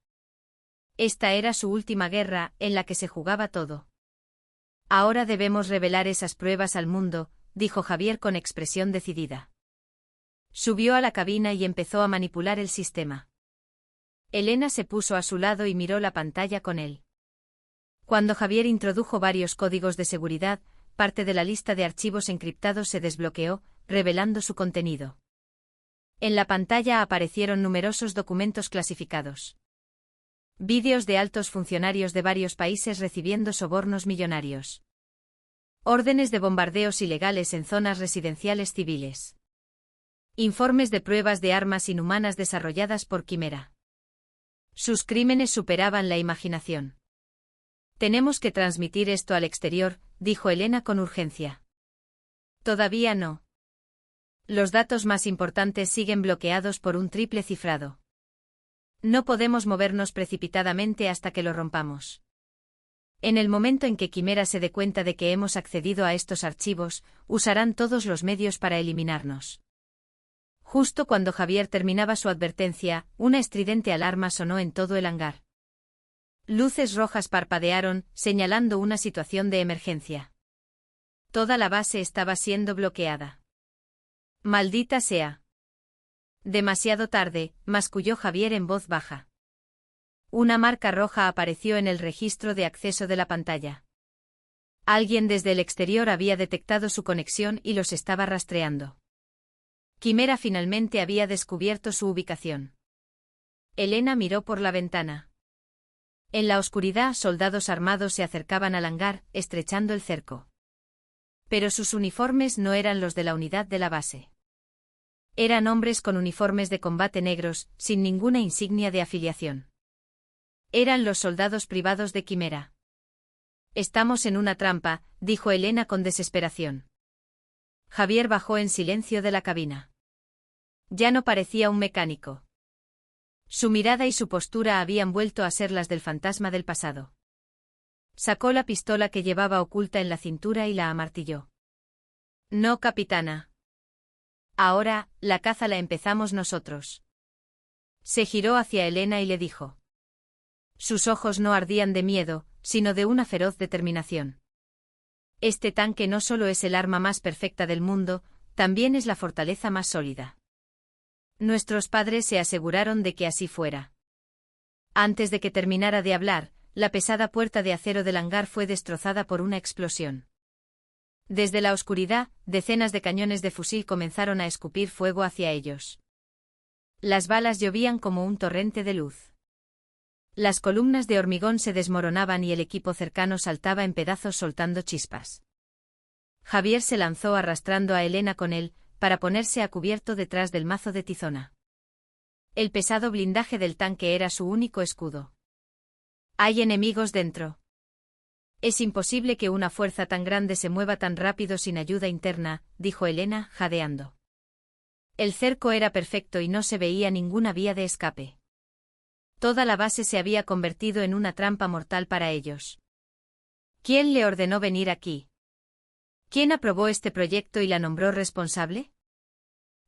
Esta era su última guerra, en la que se jugaba todo. Ahora debemos revelar esas pruebas al mundo, dijo Javier con expresión decidida. Subió a la cabina y empezó a manipular el sistema. Elena se puso a su lado y miró la pantalla con él. Cuando Javier introdujo varios códigos de seguridad, parte de la lista de archivos encriptados se desbloqueó, revelando su contenido. En la pantalla aparecieron numerosos documentos clasificados. Vídeos de altos funcionarios de varios países recibiendo sobornos millonarios. Órdenes de bombardeos ilegales en zonas residenciales civiles. Informes de pruebas de armas inhumanas desarrolladas por Quimera. Sus crímenes superaban la imaginación. Tenemos que transmitir esto al exterior, dijo Elena con urgencia. Todavía no. Los datos más importantes siguen bloqueados por un triple cifrado. No podemos movernos precipitadamente hasta que lo rompamos. En el momento en que Quimera se dé cuenta de que hemos accedido a estos archivos, usarán todos los medios para eliminarnos. Justo cuando Javier terminaba su advertencia, una estridente alarma sonó en todo el hangar. Luces rojas parpadearon, señalando una situación de emergencia. Toda la base estaba siendo bloqueada. Maldita sea. Demasiado tarde, masculló Javier en voz baja. Una marca roja apareció en el registro de acceso de la pantalla. Alguien desde el exterior había detectado su conexión y los estaba rastreando. Quimera finalmente había descubierto su ubicación. Elena miró por la ventana. En la oscuridad, soldados armados se acercaban al hangar, estrechando el cerco. Pero sus uniformes no eran los de la unidad de la base. Eran hombres con uniformes de combate negros, sin ninguna insignia de afiliación. Eran los soldados privados de Quimera. Estamos en una trampa, dijo Elena con desesperación. Javier bajó en silencio de la cabina. Ya no parecía un mecánico. Su mirada y su postura habían vuelto a ser las del fantasma del pasado. Sacó la pistola que llevaba oculta en la cintura y la amartilló. No, capitana. Ahora, la caza la empezamos nosotros. Se giró hacia Elena y le dijo. Sus ojos no ardían de miedo, sino de una feroz determinación. Este tanque no solo es el arma más perfecta del mundo, también es la fortaleza más sólida. Nuestros padres se aseguraron de que así fuera. Antes de que terminara de hablar, la pesada puerta de acero del hangar fue destrozada por una explosión. Desde la oscuridad, decenas de cañones de fusil comenzaron a escupir fuego hacia ellos. Las balas llovían como un torrente de luz. Las columnas de hormigón se desmoronaban y el equipo cercano saltaba en pedazos soltando chispas. Javier se lanzó arrastrando a Elena con él, para ponerse a cubierto detrás del mazo de tizona. El pesado blindaje del tanque era su único escudo. Hay enemigos dentro. Es imposible que una fuerza tan grande se mueva tan rápido sin ayuda interna, dijo Elena, jadeando. El cerco era perfecto y no se veía ninguna vía de escape. Toda la base se había convertido en una trampa mortal para ellos. ¿Quién le ordenó venir aquí? ¿Quién aprobó este proyecto y la nombró responsable?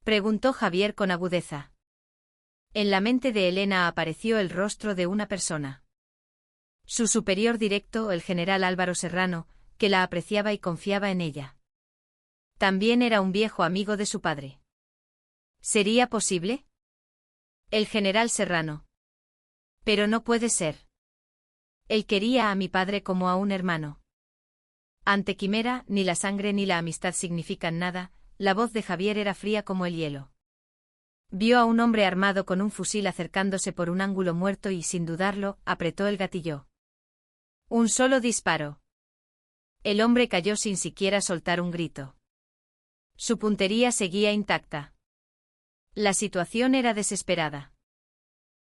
Preguntó Javier con agudeza. En la mente de Elena apareció el rostro de una persona. Su superior directo, el general Álvaro Serrano, que la apreciaba y confiaba en ella. También era un viejo amigo de su padre. ¿Sería posible? El general Serrano. Pero no puede ser. Él quería a mi padre como a un hermano. Ante Quimera, ni la sangre ni la amistad significan nada, la voz de Javier era fría como el hielo. Vio a un hombre armado con un fusil acercándose por un ángulo muerto y, sin dudarlo, apretó el gatillo. Un solo disparo. El hombre cayó sin siquiera soltar un grito. Su puntería seguía intacta. La situación era desesperada.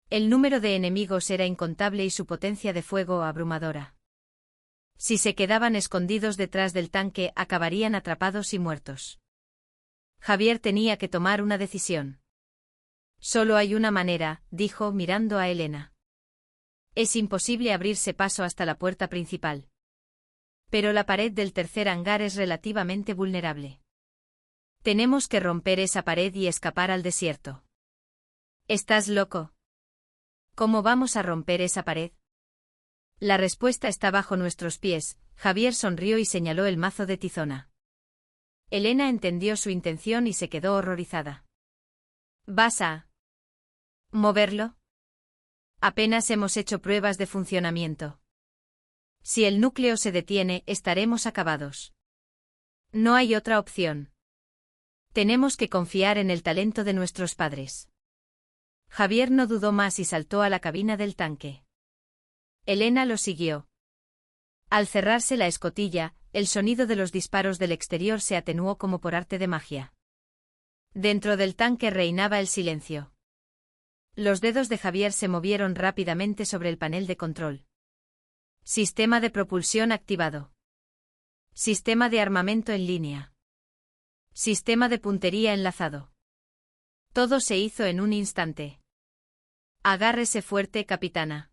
El número de enemigos era incontable y su potencia de fuego abrumadora. Si se quedaban escondidos detrás del tanque, acabarían atrapados y muertos. Javier tenía que tomar una decisión. Solo hay una manera, dijo mirando a Elena. Es imposible abrirse paso hasta la puerta principal. Pero la pared del tercer hangar es relativamente vulnerable. Tenemos que romper esa pared y escapar al desierto. ¿Estás loco? ¿Cómo vamos a romper esa pared? La respuesta está bajo nuestros pies. Javier sonrió y señaló el mazo de tizona. Elena entendió su intención y se quedó horrorizada. ¿Vas a moverlo? Apenas hemos hecho pruebas de funcionamiento. Si el núcleo se detiene, estaremos acabados. No hay otra opción. Tenemos que confiar en el talento de nuestros padres. Javier no dudó más y saltó a la cabina del tanque. Elena lo siguió. Al cerrarse la escotilla, el sonido de los disparos del exterior se atenuó como por arte de magia. Dentro del tanque reinaba el silencio. Los dedos de Javier se movieron rápidamente sobre el panel de control. Sistema de propulsión activado. Sistema de armamento en línea. Sistema de puntería enlazado. Todo se hizo en un instante. Agárrese fuerte, capitana.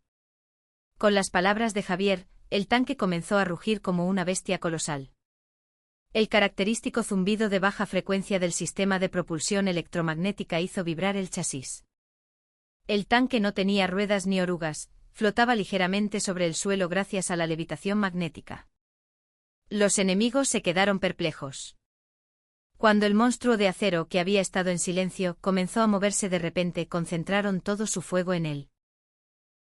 Con las palabras de Javier, el tanque comenzó a rugir como una bestia colosal. El característico zumbido de baja frecuencia del sistema de propulsión electromagnética hizo vibrar el chasis. El tanque no tenía ruedas ni orugas, flotaba ligeramente sobre el suelo gracias a la levitación magnética. Los enemigos se quedaron perplejos. Cuando el monstruo de acero, que había estado en silencio, comenzó a moverse de repente, concentraron todo su fuego en él.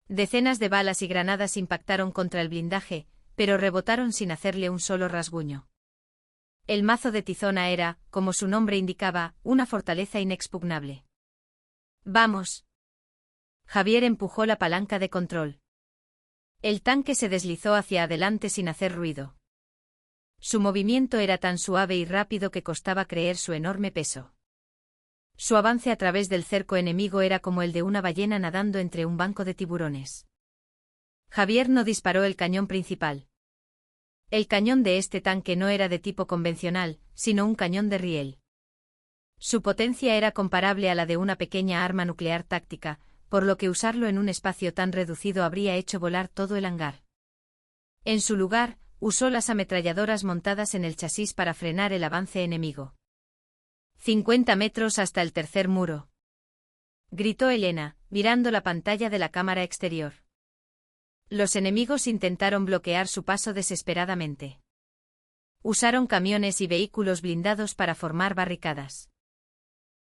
Decenas de balas y granadas impactaron contra el blindaje, pero rebotaron sin hacerle un solo rasguño. El mazo de Tizona era, como su nombre indicaba, una fortaleza inexpugnable. ¡Vamos! Javier empujó la palanca de control. El tanque se deslizó hacia adelante sin hacer ruido. Su movimiento era tan suave y rápido que costaba creer su enorme peso. Su avance a través del cerco enemigo era como el de una ballena nadando entre un banco de tiburones. Javier no disparó el cañón principal. El cañón de este tanque no era de tipo convencional, sino un cañón de riel. Su potencia era comparable a la de una pequeña arma nuclear táctica, por lo que usarlo en un espacio tan reducido habría hecho volar todo el hangar. En su lugar, usó las ametralladoras montadas en el chasis para frenar el avance enemigo. 50 metros hasta el tercer muro. Gritó Elena, mirando la pantalla de la cámara exterior. Los enemigos intentaron bloquear su paso desesperadamente. Usaron camiones y vehículos blindados para formar barricadas.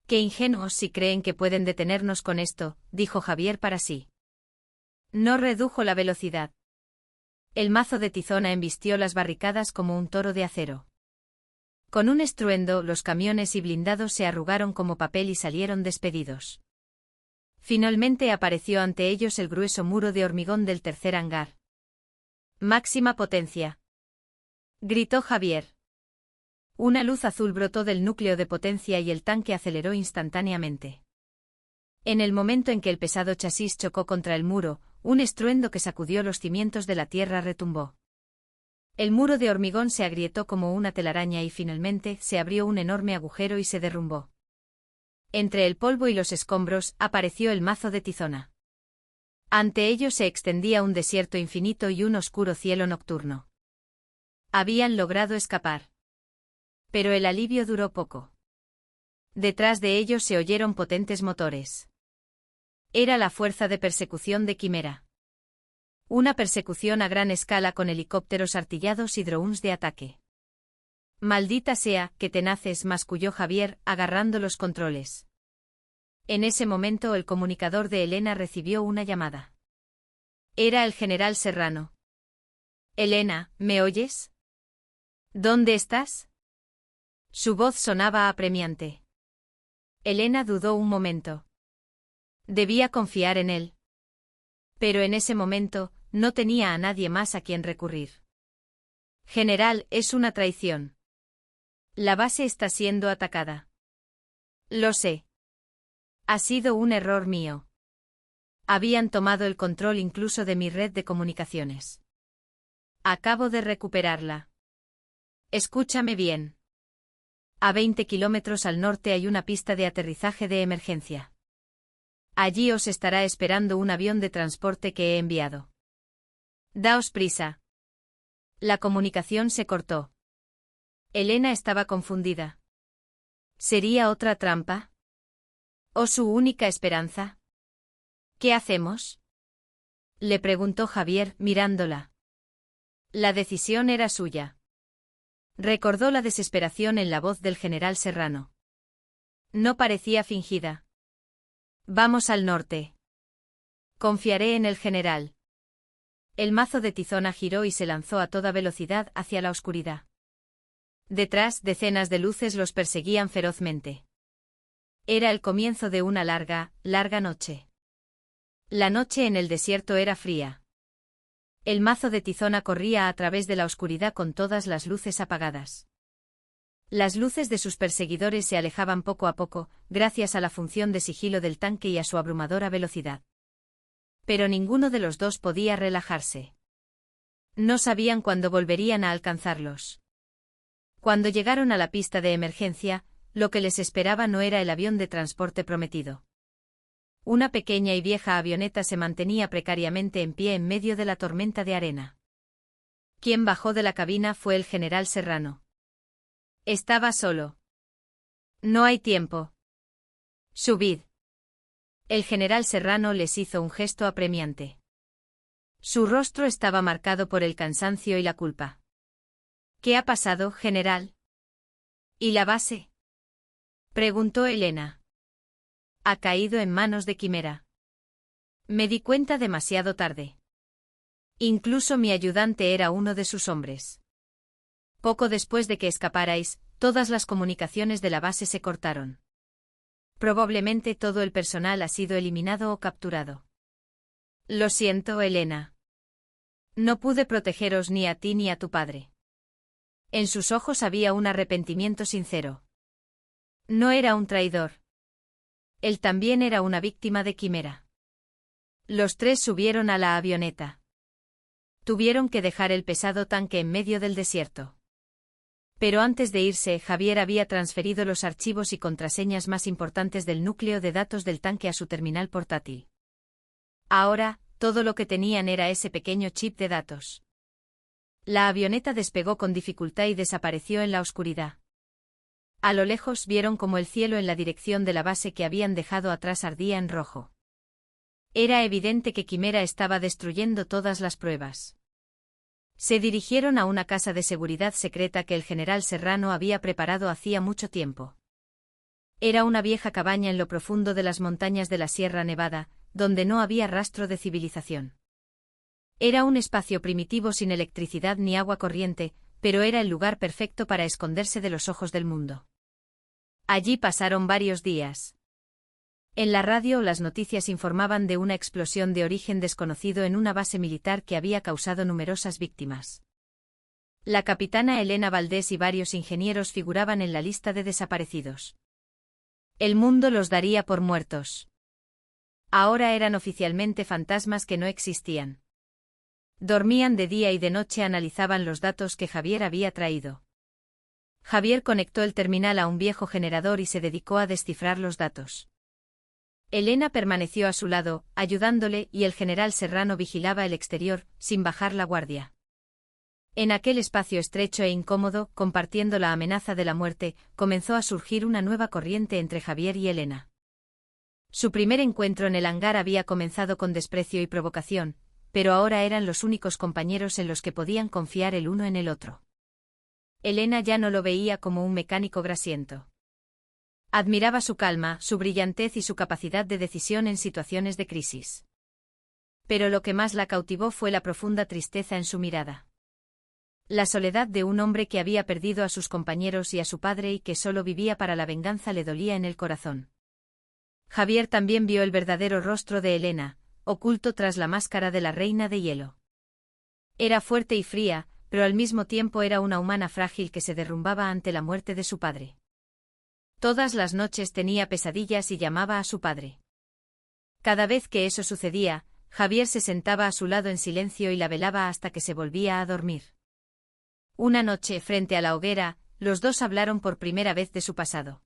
Qué ingenuos si creen que pueden detenernos con esto, dijo Javier para sí. No redujo la velocidad. El mazo de Tizona embistió las barricadas como un toro de acero. Con un estruendo, los camiones y blindados se arrugaron como papel y salieron despedidos. Finalmente apareció ante ellos el grueso muro de hormigón del tercer hangar. Máxima potencia. Gritó Javier. Una luz azul brotó del núcleo de potencia y el tanque aceleró instantáneamente. En el momento en que el pesado chasis chocó contra el muro, un estruendo que sacudió los cimientos de la tierra retumbó. El muro de hormigón se agrietó como una telaraña y finalmente se abrió un enorme agujero y se derrumbó. Entre el polvo y los escombros apareció el mazo de Tizona. Ante ellos se extendía un desierto infinito y un oscuro cielo nocturno. Habían logrado escapar. Pero el alivio duró poco. Detrás de ellos se oyeron potentes motores. Era la fuerza de persecución de Quimera. Una persecución a gran escala con helicópteros artillados y drones de ataque. Maldita sea, qué tenaces, masculló Javier, agarrando los controles. En ese momento el comunicador de Elena recibió una llamada. Era el general Serrano. Elena, ¿me oyes? ¿Dónde estás? Su voz sonaba apremiante. Elena dudó un momento. Debía confiar en él. Pero en ese momento, no tenía a nadie más a quien recurrir. General, es una traición. La base está siendo atacada. Lo sé. Ha sido un error mío. Habían tomado el control incluso de mi red de comunicaciones. Acabo de recuperarla. Escúchame bien. A 20 kilómetros al norte hay una pista de aterrizaje de emergencia. Allí os estará esperando un avión de transporte que he enviado. Daos prisa. La comunicación se cortó. Elena estaba confundida. ¿Sería otra trampa? ¿O su única esperanza? ¿Qué hacemos? Le preguntó Javier, mirándola. La decisión era suya. Recordó la desesperación en la voz del general Serrano. No parecía fingida. Vamos al norte. Confiaré en el general. El mazo de Tizona giró y se lanzó a toda velocidad hacia la oscuridad. Detrás, decenas de luces los perseguían ferozmente. Era el comienzo de una larga, larga noche. La noche en el desierto era fría. El mazo de Tizona corría a través de la oscuridad con todas las luces apagadas. Las luces de sus perseguidores se alejaban poco a poco, gracias a la función de sigilo del tanque y a su abrumadora velocidad. Pero ninguno de los dos podía relajarse. No sabían cuándo volverían a alcanzarlos. Cuando llegaron a la pista de emergencia, lo que les esperaba no era el avión de transporte prometido. Una pequeña y vieja avioneta se mantenía precariamente en pie en medio de la tormenta de arena. Quien bajó de la cabina fue el general Serrano. Estaba solo. No hay tiempo. Subid. El general Serrano les hizo un gesto apremiante. Su rostro estaba marcado por el cansancio y la culpa. ¿Qué ha pasado, general? ¿Y la base? Preguntó Elena. Ha caído en manos de Quimera. Me di cuenta demasiado tarde. Incluso mi ayudante era uno de sus hombres. Poco después de que escaparais, todas las comunicaciones de la base se cortaron. Probablemente todo el personal ha sido eliminado o capturado. Lo siento, Elena. No pude protegeros ni a ti ni a tu padre. En sus ojos había un arrepentimiento sincero. No era un traidor. Él también era una víctima de Quimera. Los tres subieron a la avioneta. Tuvieron que dejar el pesado tanque en medio del desierto. Pero antes de irse, Javier había transferido los archivos y contraseñas más importantes del núcleo de datos del tanque a su terminal portátil. Ahora, todo lo que tenían era ese pequeño chip de datos. La avioneta despegó con dificultad y desapareció en la oscuridad. A lo lejos vieron como el cielo en la dirección de la base que habían dejado atrás ardía en rojo. Era evidente que Quimera estaba destruyendo todas las pruebas. Se dirigieron a una casa de seguridad secreta que el general Serrano había preparado hacía mucho tiempo. Era una vieja cabaña en lo profundo de las montañas de la Sierra Nevada, donde no había rastro de civilización. Era un espacio primitivo sin electricidad ni agua corriente, pero era el lugar perfecto para esconderse de los ojos del mundo. Allí pasaron varios días. En la radio las noticias informaban de una explosión de origen desconocido en una base militar que había causado numerosas víctimas. La capitana Elena Valdés y varios ingenieros figuraban en la lista de desaparecidos. El mundo los daría por muertos. Ahora eran oficialmente fantasmas que no existían. Dormían de día y de noche analizaban los datos que Javier había traído. Javier conectó el terminal a un viejo generador y se dedicó a descifrar los datos. Elena permaneció a su lado, ayudándole, y el general Serrano vigilaba el exterior, sin bajar la guardia. En aquel espacio estrecho e incómodo, compartiendo la amenaza de la muerte, comenzó a surgir una nueva corriente entre Javier y Elena. Su primer encuentro en el hangar había comenzado con desprecio y provocación, pero ahora eran los únicos compañeros en los que podían confiar el uno en el otro. Elena ya no lo veía como un mecánico grasiento. Admiraba su calma, su brillantez y su capacidad de decisión en situaciones de crisis. Pero lo que más la cautivó fue la profunda tristeza en su mirada. La soledad de un hombre que había perdido a sus compañeros y a su padre y que solo vivía para la venganza le dolía en el corazón. Javier también vio el verdadero rostro de Elena, oculto tras la máscara de la reina de hielo. Era fuerte y fría, pero al mismo tiempo era una humana frágil que se derrumbaba ante la muerte de su padre. Todas las noches tenía pesadillas y llamaba a su padre. Cada vez que eso sucedía, Javier se sentaba a su lado en silencio y la velaba hasta que se volvía a dormir. Una noche, frente a la hoguera, los dos hablaron por primera vez de su pasado.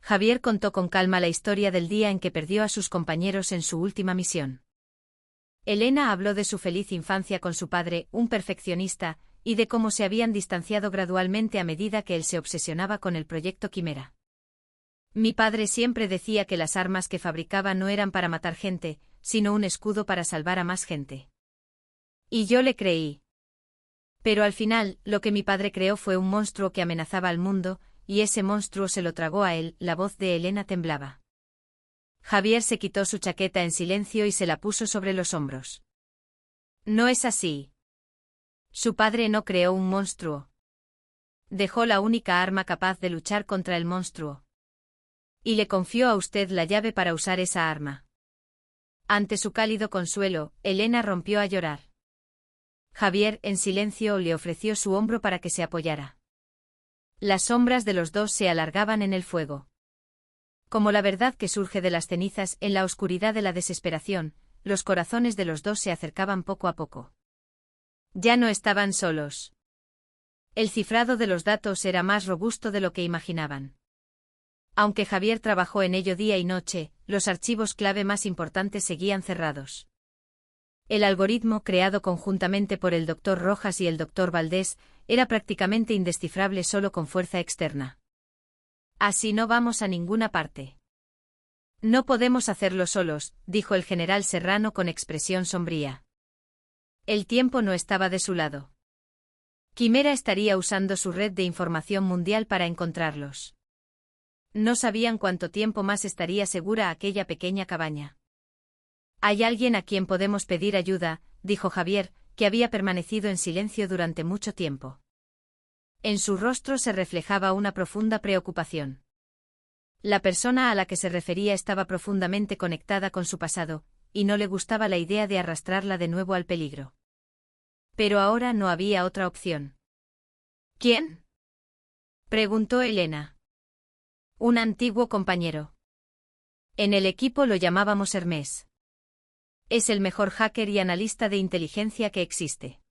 Javier contó con calma la historia del día en que perdió a sus compañeros en su última misión. Elena habló de su feliz infancia con su padre, un perfeccionista, y de cómo se habían distanciado gradualmente a medida que él se obsesionaba con el proyecto Quimera. Mi padre siempre decía que las armas que fabricaba no eran para matar gente, sino un escudo para salvar a más gente. Y yo le creí. Pero al final, lo que mi padre creó fue un monstruo que amenazaba al mundo, y ese monstruo se lo tragó a él. La voz de Elena temblaba. Javier se quitó su chaqueta en silencio y se la puso sobre los hombros. No es así. Su padre no creó un monstruo. Dejó la única arma capaz de luchar contra el monstruo. Y le confió a usted la llave para usar esa arma. Ante su cálido consuelo, Elena rompió a llorar. Javier, en silencio, le ofreció su hombro para que se apoyara. Las sombras de los dos se alargaban en el fuego. Como la verdad que surge de las cenizas en la oscuridad de la desesperación, los corazones de los dos se acercaban poco a poco. Ya no estaban solos. El cifrado de los datos era más robusto de lo que imaginaban. Aunque Javier trabajó en ello día y noche, los archivos clave más importantes seguían cerrados. El algoritmo, creado conjuntamente por el Dr. Rojas y el Dr. Valdés, era prácticamente indescifrable solo con fuerza externa. Así no vamos a ninguna parte. No podemos hacerlo solos, dijo el general Serrano con expresión sombría. El tiempo no estaba de su lado. Quimera estaría usando su red de información mundial para encontrarlos. No sabían cuánto tiempo más estaría segura aquella pequeña cabaña. Hay alguien a quien podemos pedir ayuda, dijo Javier, que había permanecido en silencio durante mucho tiempo. En su rostro se reflejaba una profunda preocupación. La persona a la que se refería estaba profundamente conectada con su pasado, y no le gustaba la idea de arrastrarla de nuevo al peligro. Pero ahora no había otra opción. ¿Quién?, preguntó Elena. Un antiguo compañero. En el equipo lo llamábamos Hermés. Es el mejor hacker y analista de inteligencia que existe.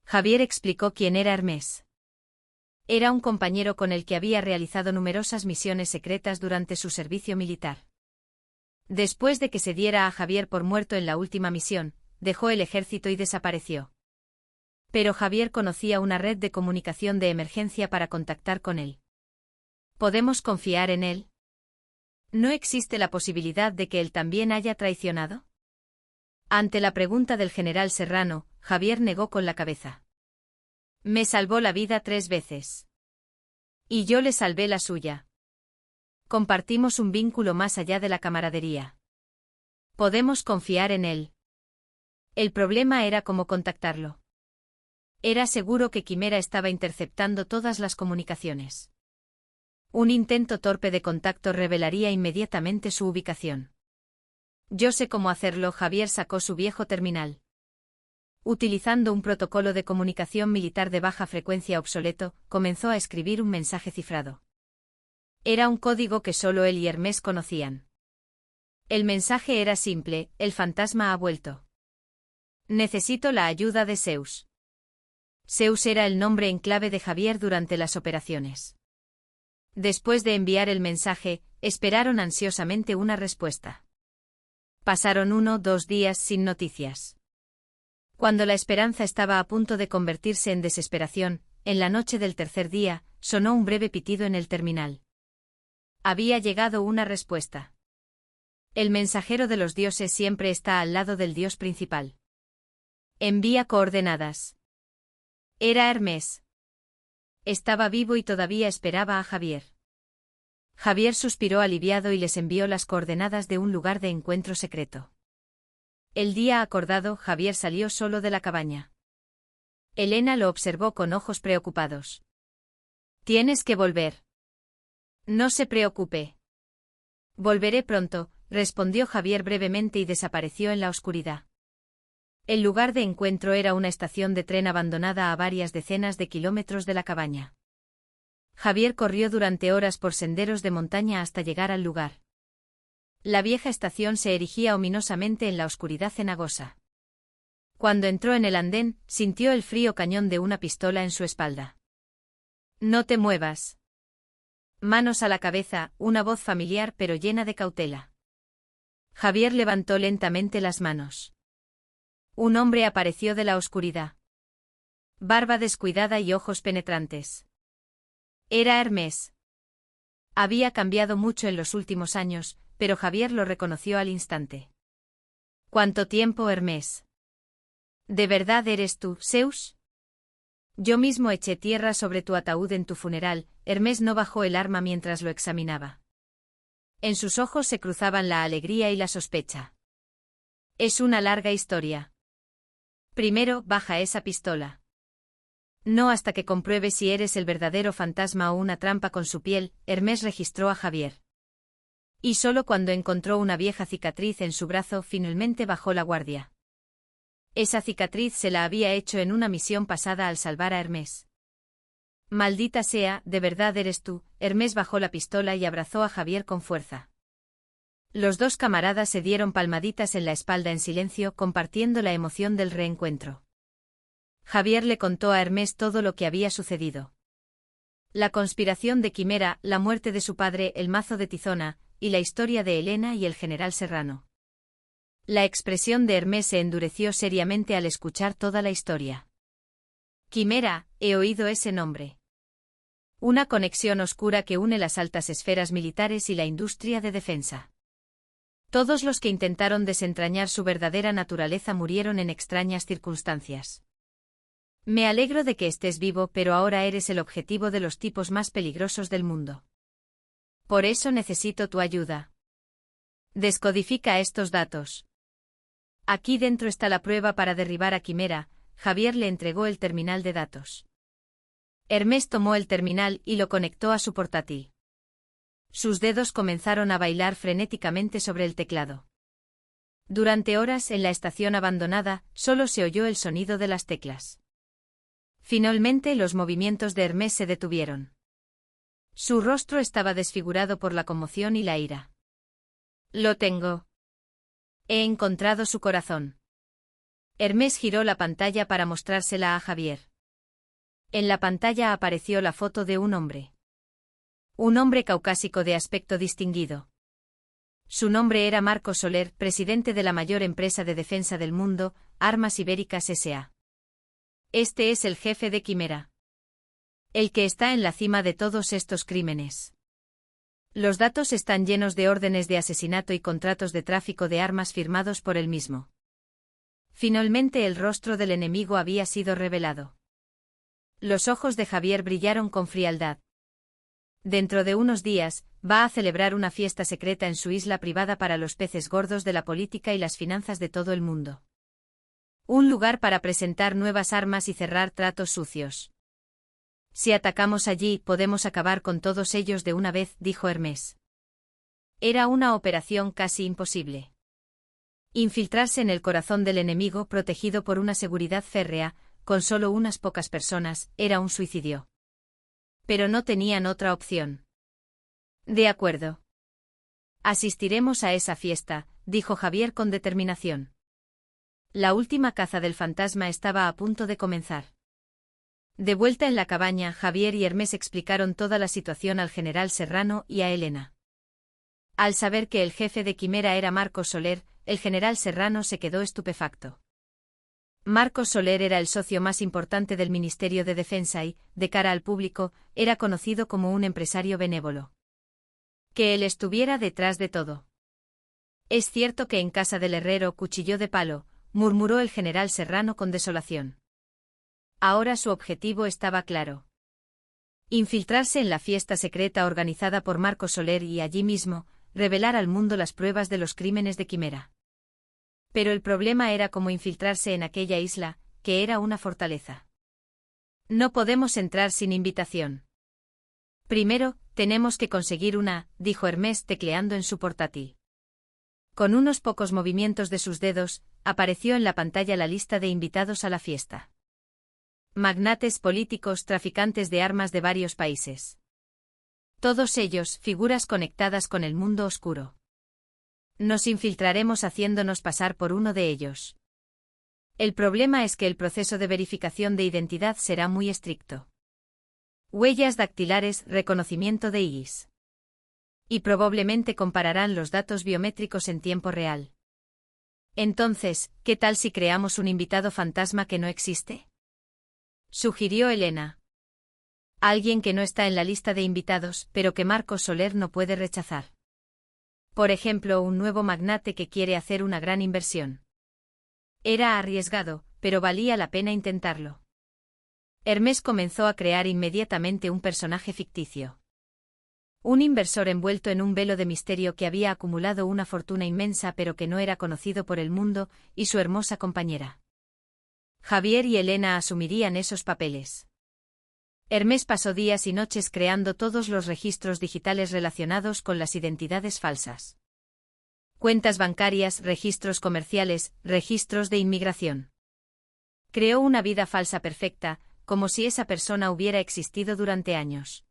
Javier explicó quién era Hermés. Era un compañero con el que había realizado numerosas misiones secretas durante su servicio militar. Después de que se diera a Javier por muerto en la última misión, dejó el ejército y desapareció. Pero Javier conocía una red de comunicación de emergencia para contactar con él. ¿Podemos confiar en él? ¿No existe la posibilidad de que él también haya traicionado? Ante la pregunta del general Serrano, Javier negó con la cabeza. Me salvó la vida 3 veces. Y yo le salvé la suya. Compartimos un vínculo más allá de la camaradería. Podemos confiar en él. El problema era cómo contactarlo. Era seguro que Quimera estaba interceptando todas las comunicaciones. Un intento torpe de contacto revelaría inmediatamente su ubicación. Yo sé cómo hacerlo. Javier sacó su viejo terminal. Utilizando un protocolo de comunicación militar de baja frecuencia obsoleto, comenzó a escribir un mensaje cifrado. Era un código que solo él y Hermés conocían. El mensaje era simple: el fantasma ha vuelto. Necesito la ayuda de Zeus. Zeus era el nombre en clave de Javier durante las operaciones. Después de enviar el mensaje, esperaron ansiosamente una respuesta. Pasaron 1 o 2 días sin noticias. Cuando la esperanza estaba a punto de convertirse en desesperación, en la noche del tercer día, sonó un breve pitido en el terminal. Había llegado una respuesta. El mensajero de los dioses siempre está al lado del dios principal. Envía coordenadas. Era Hermés. Estaba vivo y todavía esperaba a Javier. Javier suspiró aliviado y les envió las coordenadas de un lugar de encuentro secreto. El día acordado, Javier salió solo de la cabaña. Elena lo observó con ojos preocupados. Tienes que volver. No se preocupe. Volveré pronto, respondió Javier brevemente y desapareció en la oscuridad. El lugar de encuentro era una estación de tren abandonada a varias decenas de kilómetros de la cabaña. Javier corrió durante horas por senderos de montaña hasta llegar al lugar. La vieja estación se erigía ominosamente en la oscuridad cenagosa. Cuando entró en el andén, sintió el frío cañón de una pistola en su espalda. No te muevas. Manos a la cabeza, una voz familiar pero llena de cautela. Javier levantó lentamente las manos. Un hombre apareció de la oscuridad. Barba descuidada y ojos penetrantes. Era Hermés. Había cambiado mucho en los últimos años, pero Javier lo reconoció al instante. ¿Cuánto tiempo, Hermés? ¿De verdad eres tú, Zeus? Yo mismo eché tierra sobre tu ataúd en tu funeral. Hermés no bajó el arma mientras lo examinaba. En sus ojos se cruzaban la alegría y la sospecha. Es una larga historia. Primero, baja esa pistola. No hasta que compruebe si eres el verdadero fantasma o una trampa con su piel. Hermés registró a Javier. Y solo cuando encontró una vieja cicatriz en su brazo finalmente bajó la guardia. Esa cicatriz se la había hecho en una misión pasada al salvar a Hermés. Maldita sea, ¿de verdad eres tú? Hermés bajó la pistola y abrazó a Javier con fuerza. Los dos camaradas se dieron palmaditas en la espalda en silencio, compartiendo la emoción del reencuentro. Javier le contó a Hermés todo lo que había sucedido. La conspiración de Quimera, la muerte de su padre, el mazo de Tizona, y la historia de Helena y el general Serrano. La expresión de Hermés se endureció seriamente al escuchar toda la historia. Quimera, he oído ese nombre. Una conexión oscura que une las altas esferas militares y la industria de defensa. Todos los que intentaron desentrañar su verdadera naturaleza murieron en extrañas circunstancias. Me alegro de que estés vivo, pero ahora eres el objetivo de los tipos más peligrosos del mundo. Por eso necesito tu ayuda. Descodifica estos datos. Aquí dentro está la prueba para derribar a Quimera. Javier le entregó el terminal de datos. Hermés tomó el terminal y lo conectó a su portátil. Sus dedos comenzaron a bailar frenéticamente sobre el teclado. Durante horas en la estación abandonada, solo se oyó el sonido de las teclas. Finalmente los movimientos de Hermés se detuvieron. Su rostro estaba desfigurado por la conmoción y la ira. Lo tengo. He encontrado su corazón. Hermés giró la pantalla para mostrársela a Javier. En la pantalla apareció la foto de un hombre. Un hombre caucásico de aspecto distinguido. Su nombre era Marcos Soler, presidente de la mayor empresa de defensa del mundo, Armas Ibéricas S.A. Este es el jefe de Quimera. El que está en la cima de todos estos crímenes. Los datos están llenos de órdenes de asesinato y contratos de tráfico de armas firmados por él mismo. Finalmente el rostro del enemigo había sido revelado. Los ojos de Javier brillaron con frialdad. Dentro de unos días, va a celebrar una fiesta secreta en su isla privada para los peces gordos de la política y las finanzas de todo el mundo. Un lugar para presentar nuevas armas y cerrar tratos sucios. Si atacamos allí, podemos acabar con todos ellos de una vez, dijo Hermés. Era una operación casi imposible. Infiltrarse en el corazón del enemigo protegido por una seguridad férrea, con solo unas pocas personas, era un suicidio. Pero no tenían otra opción. De acuerdo. Asistiremos a esa fiesta, dijo Javier con determinación. La última caza del fantasma estaba a punto de comenzar. De vuelta en la cabaña, Javier y Hermés explicaron toda la situación al general Serrano y a Helena. Al saber que el jefe de Quimera era Marcos Soler, el general Serrano se quedó estupefacto. Marcos Soler era el socio más importante del Ministerio de Defensa y, de cara al público, era conocido como un empresario benévolo. Que él estuviera detrás de todo. Es cierto que en casa del herrero cuchillo de palo, murmuró el general Serrano con desolación. Ahora su objetivo estaba claro. Infiltrarse en la fiesta secreta organizada por Marcos Soler y allí mismo, revelar al mundo las pruebas de los crímenes de Quimera. Pero el problema era cómo infiltrarse en aquella isla, que era una fortaleza. No podemos entrar sin invitación. Primero, tenemos que conseguir una, dijo Hermés tecleando en su portátil. Con unos pocos movimientos de sus dedos, apareció en la pantalla la lista de invitados a la fiesta. Magnates políticos, traficantes de armas de varios países. Todos ellos, figuras conectadas con el mundo oscuro. Nos infiltraremos haciéndonos pasar por uno de ellos. El problema es que el proceso de verificación de identidad será muy estricto. Huellas dactilares, reconocimiento de iris. Y probablemente compararán los datos biométricos en tiempo real. Entonces, ¿qué tal si creamos un invitado fantasma que no existe? Sugirió Helena. Alguien que no está en la lista de invitados, pero que Marcos Soler no puede rechazar. Por ejemplo, un nuevo magnate que quiere hacer una gran inversión. Era arriesgado, pero valía la pena intentarlo. Hermés comenzó a crear inmediatamente un personaje ficticio. Un inversor envuelto en un velo de misterio que había acumulado una fortuna inmensa pero que no era conocido por el mundo, y su hermosa compañera. Javier y Helena asumirían esos papeles. Hermés pasó días y noches creando todos los registros digitales relacionados con las identidades falsas. Cuentas bancarias, registros comerciales, registros de inmigración. Creó una vida falsa perfecta, como si esa persona hubiera existido durante años.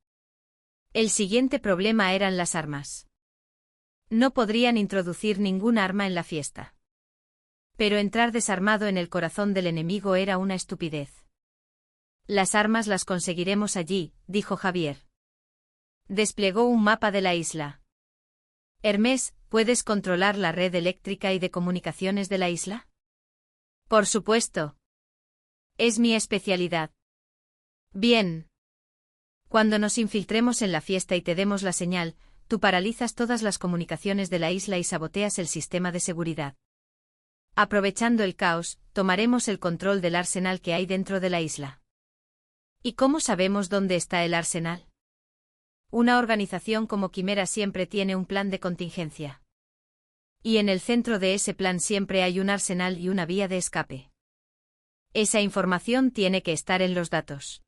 El siguiente problema eran las armas. No podrían introducir ningún arma en la fiesta. Pero entrar desarmado en el corazón del enemigo era una estupidez. Las armas las conseguiremos allí, dijo Javier. Desplegó un mapa de la isla. Hermes, ¿puedes controlar la red eléctrica y de comunicaciones de la isla? Por supuesto. Es mi especialidad. Bien. Cuando nos infiltremos en la fiesta y te demos la señal, tú paralizas todas las comunicaciones de la isla y saboteas el sistema de seguridad. Aprovechando el caos, tomaremos el control del arsenal que hay dentro de la isla. ¿Y cómo sabemos dónde está el arsenal? Una organización como Quimera siempre tiene un plan de contingencia. Y en el centro de ese plan siempre hay un arsenal y una vía de escape. Esa información tiene que estar en los datos.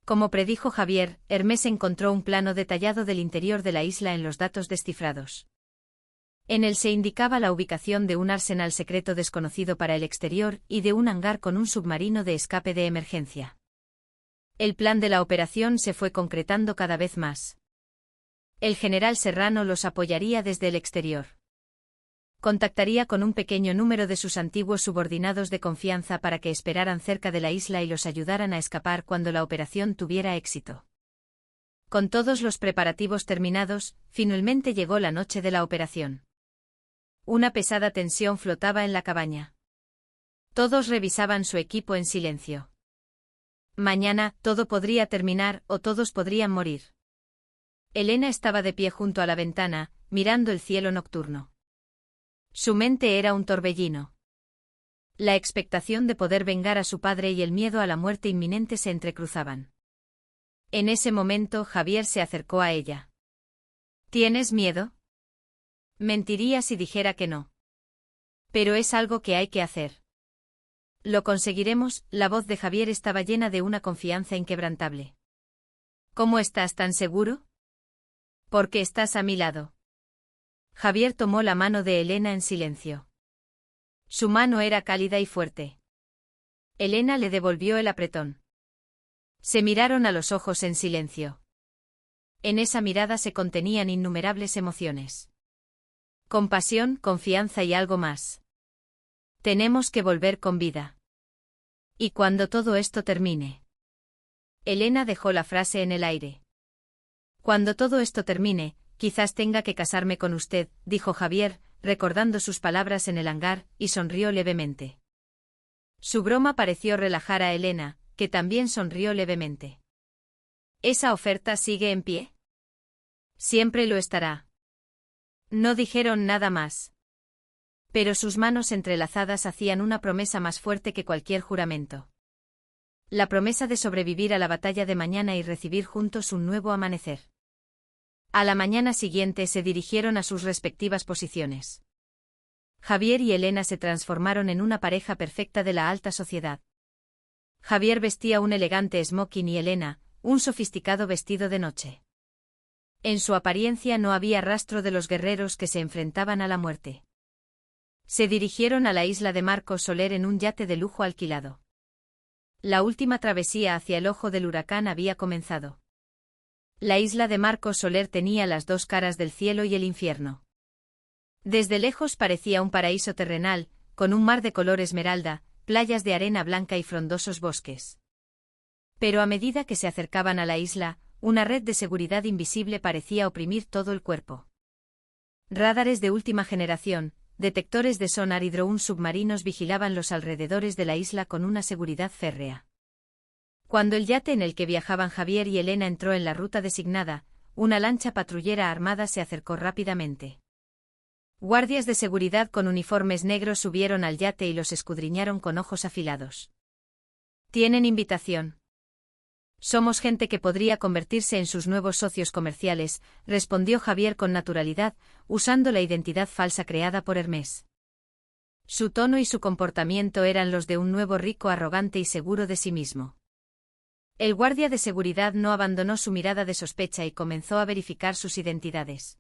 Como predijo Javier, Hermes encontró un plano detallado del interior de la isla en los datos descifrados. En él se indicaba la ubicación de un arsenal secreto desconocido para el exterior y de un hangar con un submarino de escape de emergencia. El plan de la operación se fue concretando cada vez más. El general Serrano los apoyaría desde el exterior. Contactaría con un pequeño número de sus antiguos subordinados de confianza para que esperaran cerca de la isla y los ayudaran a escapar cuando la operación tuviera éxito. Con todos los preparativos terminados, finalmente llegó la noche de la operación. Una pesada tensión flotaba en la cabaña. Todos revisaban su equipo en silencio. Mañana, todo podría terminar o todos podrían morir. Elena estaba de pie junto a la ventana, mirando el cielo nocturno. Su mente era un torbellino. La expectación de poder vengar a su padre y el miedo a la muerte inminente se entrecruzaban. En ese momento Javier se acercó a ella. ¿Tienes miedo? Mentiría si dijera que no. Pero es algo que hay que hacer. Lo conseguiremos. La voz de Javier estaba llena de una confianza inquebrantable. ¿Cómo estás tan seguro? Porque estás a mi lado. Javier tomó la mano de Elena en silencio. Su mano era cálida y fuerte. Elena le devolvió el apretón. Se miraron a los ojos en silencio. En esa mirada se contenían innumerables emociones. Compasión, confianza y algo más. Tenemos que volver con vida. ¿Y cuando todo esto termine? Elena dejó la frase en el aire. Cuando todo esto termine, quizás tenga que casarme con usted, dijo Javier, recordando sus palabras en el hangar, y sonrió levemente. Su broma pareció relajar a Elena, que también sonrió levemente. ¿Esa oferta sigue en pie? Siempre lo estará. No dijeron nada más. Pero sus manos entrelazadas hacían una promesa más fuerte que cualquier juramento. La promesa de sobrevivir a la batalla de mañana y recibir juntos un nuevo amanecer. A la mañana siguiente se dirigieron a sus respectivas posiciones. Javier y Elena se transformaron en una pareja perfecta de la alta sociedad. Javier vestía un elegante smoking y Elena, un sofisticado vestido de noche. En su apariencia no había rastro de los guerreros que se enfrentaban a la muerte. Se dirigieron a la isla de Marcos Soler en un yate de lujo alquilado. La última travesía hacia el ojo del huracán había comenzado. La isla de Marcos Soler tenía las dos caras del cielo y el infierno. Desde lejos parecía un paraíso terrenal, con un mar de color esmeralda, playas de arena blanca y frondosos bosques. Pero a medida que se acercaban a la isla, una red de seguridad invisible parecía oprimir todo el cuerpo. Radares de última generación, detectores de sonar y drones submarinos vigilaban los alrededores de la isla con una seguridad férrea. Cuando el yate en el que viajaban Javier y Elena entró en la ruta designada, una lancha patrullera armada se acercó rápidamente. Guardias de seguridad con uniformes negros subieron al yate y los escudriñaron con ojos afilados. ¿Tienen invitación? Somos gente que podría convertirse en sus nuevos socios comerciales, respondió Javier con naturalidad, usando la identidad falsa creada por Hermes. Su tono y su comportamiento eran los de un nuevo rico arrogante y seguro de sí mismo. El guardia de seguridad no abandonó su mirada de sospecha y comenzó a verificar sus identidades.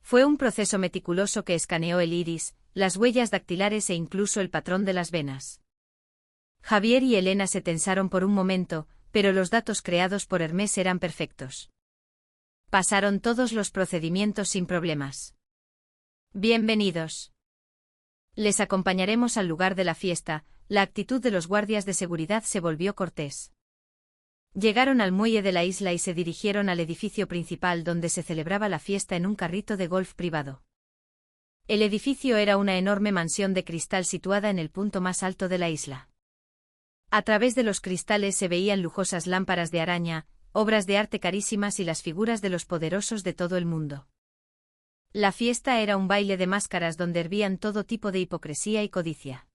Fue un proceso meticuloso que escaneó el iris, las huellas dactilares e incluso el patrón de las venas. Javier y Elena se tensaron por un momento, pero los datos creados por Hermes eran perfectos. Pasaron todos los procedimientos sin problemas. Bienvenidos. Les acompañaremos al lugar de la fiesta, la actitud de los guardias de seguridad se volvió cortés. Llegaron al muelle de la isla y se dirigieron al edificio principal donde se celebraba la fiesta en un carrito de golf privado. El edificio era una enorme mansión de cristal situada en el punto más alto de la isla. A través de los cristales se veían lujosas lámparas de araña, obras de arte carísimas y las figuras de los poderosos de todo el mundo. La fiesta era un baile de máscaras donde hervían todo tipo de hipocresía y codicia.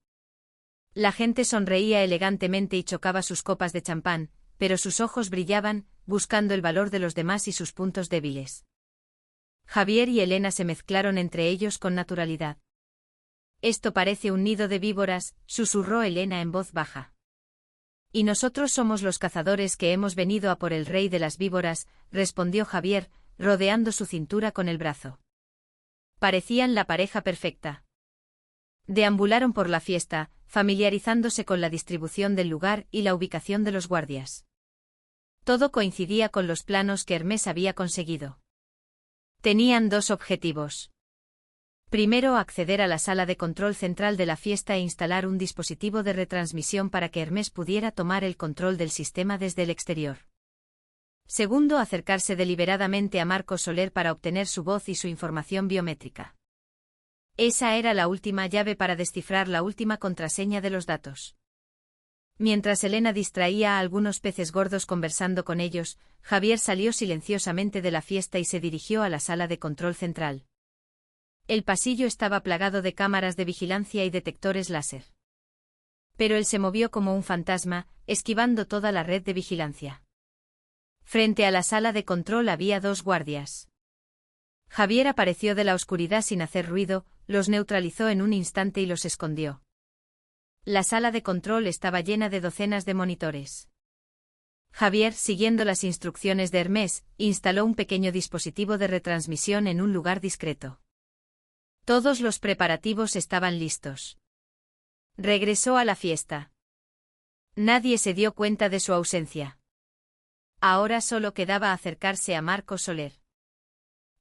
La gente sonreía elegantemente y chocaba sus copas de champán, pero sus ojos brillaban, buscando el valor de los demás y sus puntos débiles. Javier y Elena se mezclaron entre ellos con naturalidad. «Esto parece un nido de víboras», susurró Elena en voz baja. «Y nosotros somos los cazadores que hemos venido a por el rey de las víboras», respondió Javier, rodeando su cintura con el brazo. Parecían la pareja perfecta. Deambularon por la fiesta, familiarizándose con la distribución del lugar y la ubicación de los guardias. Todo coincidía con los planos que Hermés había conseguido. Tenían dos objetivos. Primero, acceder a la sala de control central de la fiesta e instalar un dispositivo de retransmisión para que Hermés pudiera tomar el control del sistema desde el exterior. Segundo, acercarse deliberadamente a Marcos Soler para obtener su voz y su información biométrica. Esa era la última llave para descifrar la última contraseña de los datos. Mientras Elena distraía a algunos peces gordos conversando con ellos, Javier salió silenciosamente de la fiesta y se dirigió a la sala de control central. El pasillo estaba plagado de cámaras de vigilancia y detectores láser. Pero él se movió como un fantasma, esquivando toda la red de vigilancia. Frente a la sala de control había dos guardias. Javier apareció de la oscuridad sin hacer ruido, los neutralizó en un instante y los escondió. La sala de control estaba llena de docenas de monitores. Javier, siguiendo las instrucciones de Hermés, instaló un pequeño dispositivo de retransmisión en un lugar discreto. Todos los preparativos estaban listos. Regresó a la fiesta. Nadie se dio cuenta de su ausencia. Ahora solo quedaba acercarse a Marcos Soler.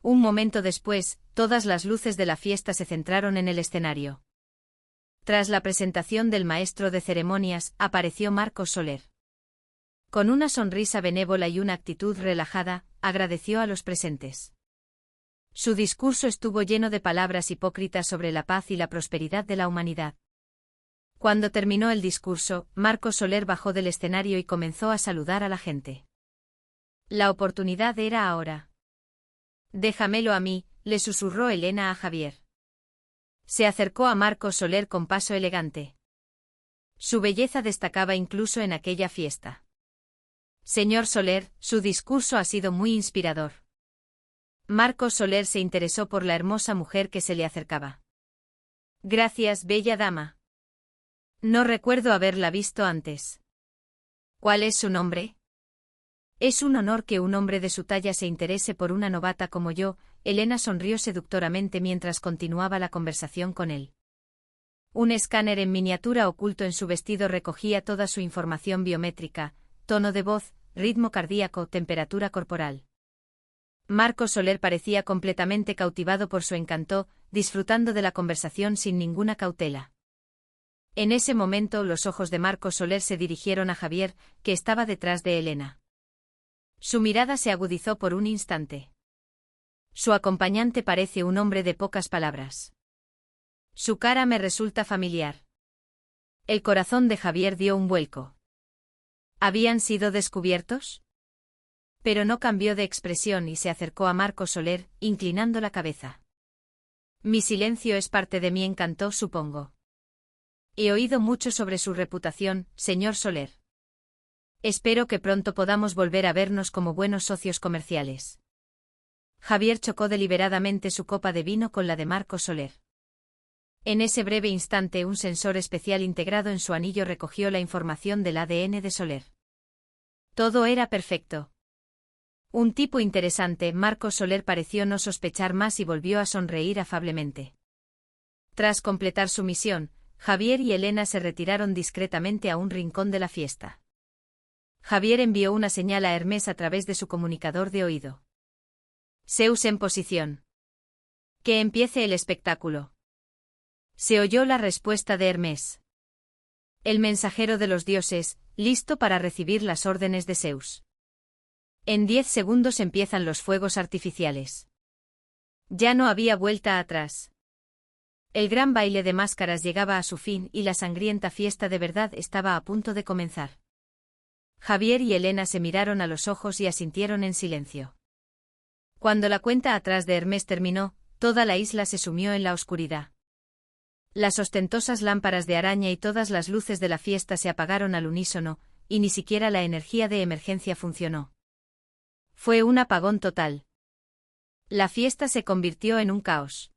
Un momento después, todas las luces de la fiesta se centraron en el escenario. Tras la presentación del maestro de ceremonias, apareció Marcos Soler. Con una sonrisa benévola y una actitud relajada, agradeció a los presentes. Su discurso estuvo lleno de palabras hipócritas sobre la paz y la prosperidad de la humanidad. Cuando terminó el discurso, Marcos Soler bajó del escenario y comenzó a saludar a la gente. La oportunidad era ahora. «Déjamelo a mí», le susurró Elena a Javier. Se acercó a Marcos Soler con paso elegante. Su belleza destacaba incluso en aquella fiesta. «Señor Soler, su discurso ha sido muy inspirador». Marcos Soler se interesó por la hermosa mujer que se le acercaba. «Gracias, bella dama. No recuerdo haberla visto antes». «¿Cuál es su nombre?» «Es un honor que un hombre de su talla se interese por una novata como yo», Elena sonrió seductoramente mientras continuaba la conversación con él. Un escáner en miniatura oculto en su vestido recogía toda su información biométrica, tono de voz, ritmo cardíaco, temperatura corporal. Marcos Soler parecía completamente cautivado por su encanto, disfrutando de la conversación sin ninguna cautela. En ese momento los ojos de Marcos Soler se dirigieron a Javier, que estaba detrás de Elena. Su mirada se agudizó por un instante. Su acompañante parece un hombre de pocas palabras. Su cara me resulta familiar. El corazón de Javier dio un vuelco. ¿Habían sido descubiertos? Pero no cambió de expresión y se acercó a Marcos Soler, inclinando la cabeza. Mi silencio es parte de mi encanto, supongo. He oído mucho sobre su reputación, señor Soler. Espero que pronto podamos volver a vernos como buenos socios comerciales. Javier chocó deliberadamente su copa de vino con la de Marcos Soler. En ese breve instante un sensor especial integrado en su anillo recogió la información del ADN de Soler. Todo era perfecto. Un tipo interesante, Marcos Soler pareció no sospechar más y volvió a sonreír afablemente. Tras completar su misión, Javier y Elena se retiraron discretamente a un rincón de la fiesta. Javier envió una señal a Hermés a través de su comunicador de oído. Zeus en posición. Que empiece el espectáculo. Se oyó la respuesta de Hermés. El mensajero de los dioses, listo para recibir las órdenes de Zeus. En 10 segundos empiezan los fuegos artificiales. Ya no había vuelta atrás. El gran baile de máscaras llegaba a su fin y la sangrienta fiesta de verdad estaba a punto de comenzar. Javier y Elena se miraron a los ojos y asintieron en silencio. Cuando la cuenta atrás de Hermes terminó, toda la isla se sumió en la oscuridad. Las ostentosas lámparas de araña y todas las luces de la fiesta se apagaron al unísono, y ni siquiera la energía de emergencia funcionó. Fue un apagón total. La fiesta se convirtió en un caos.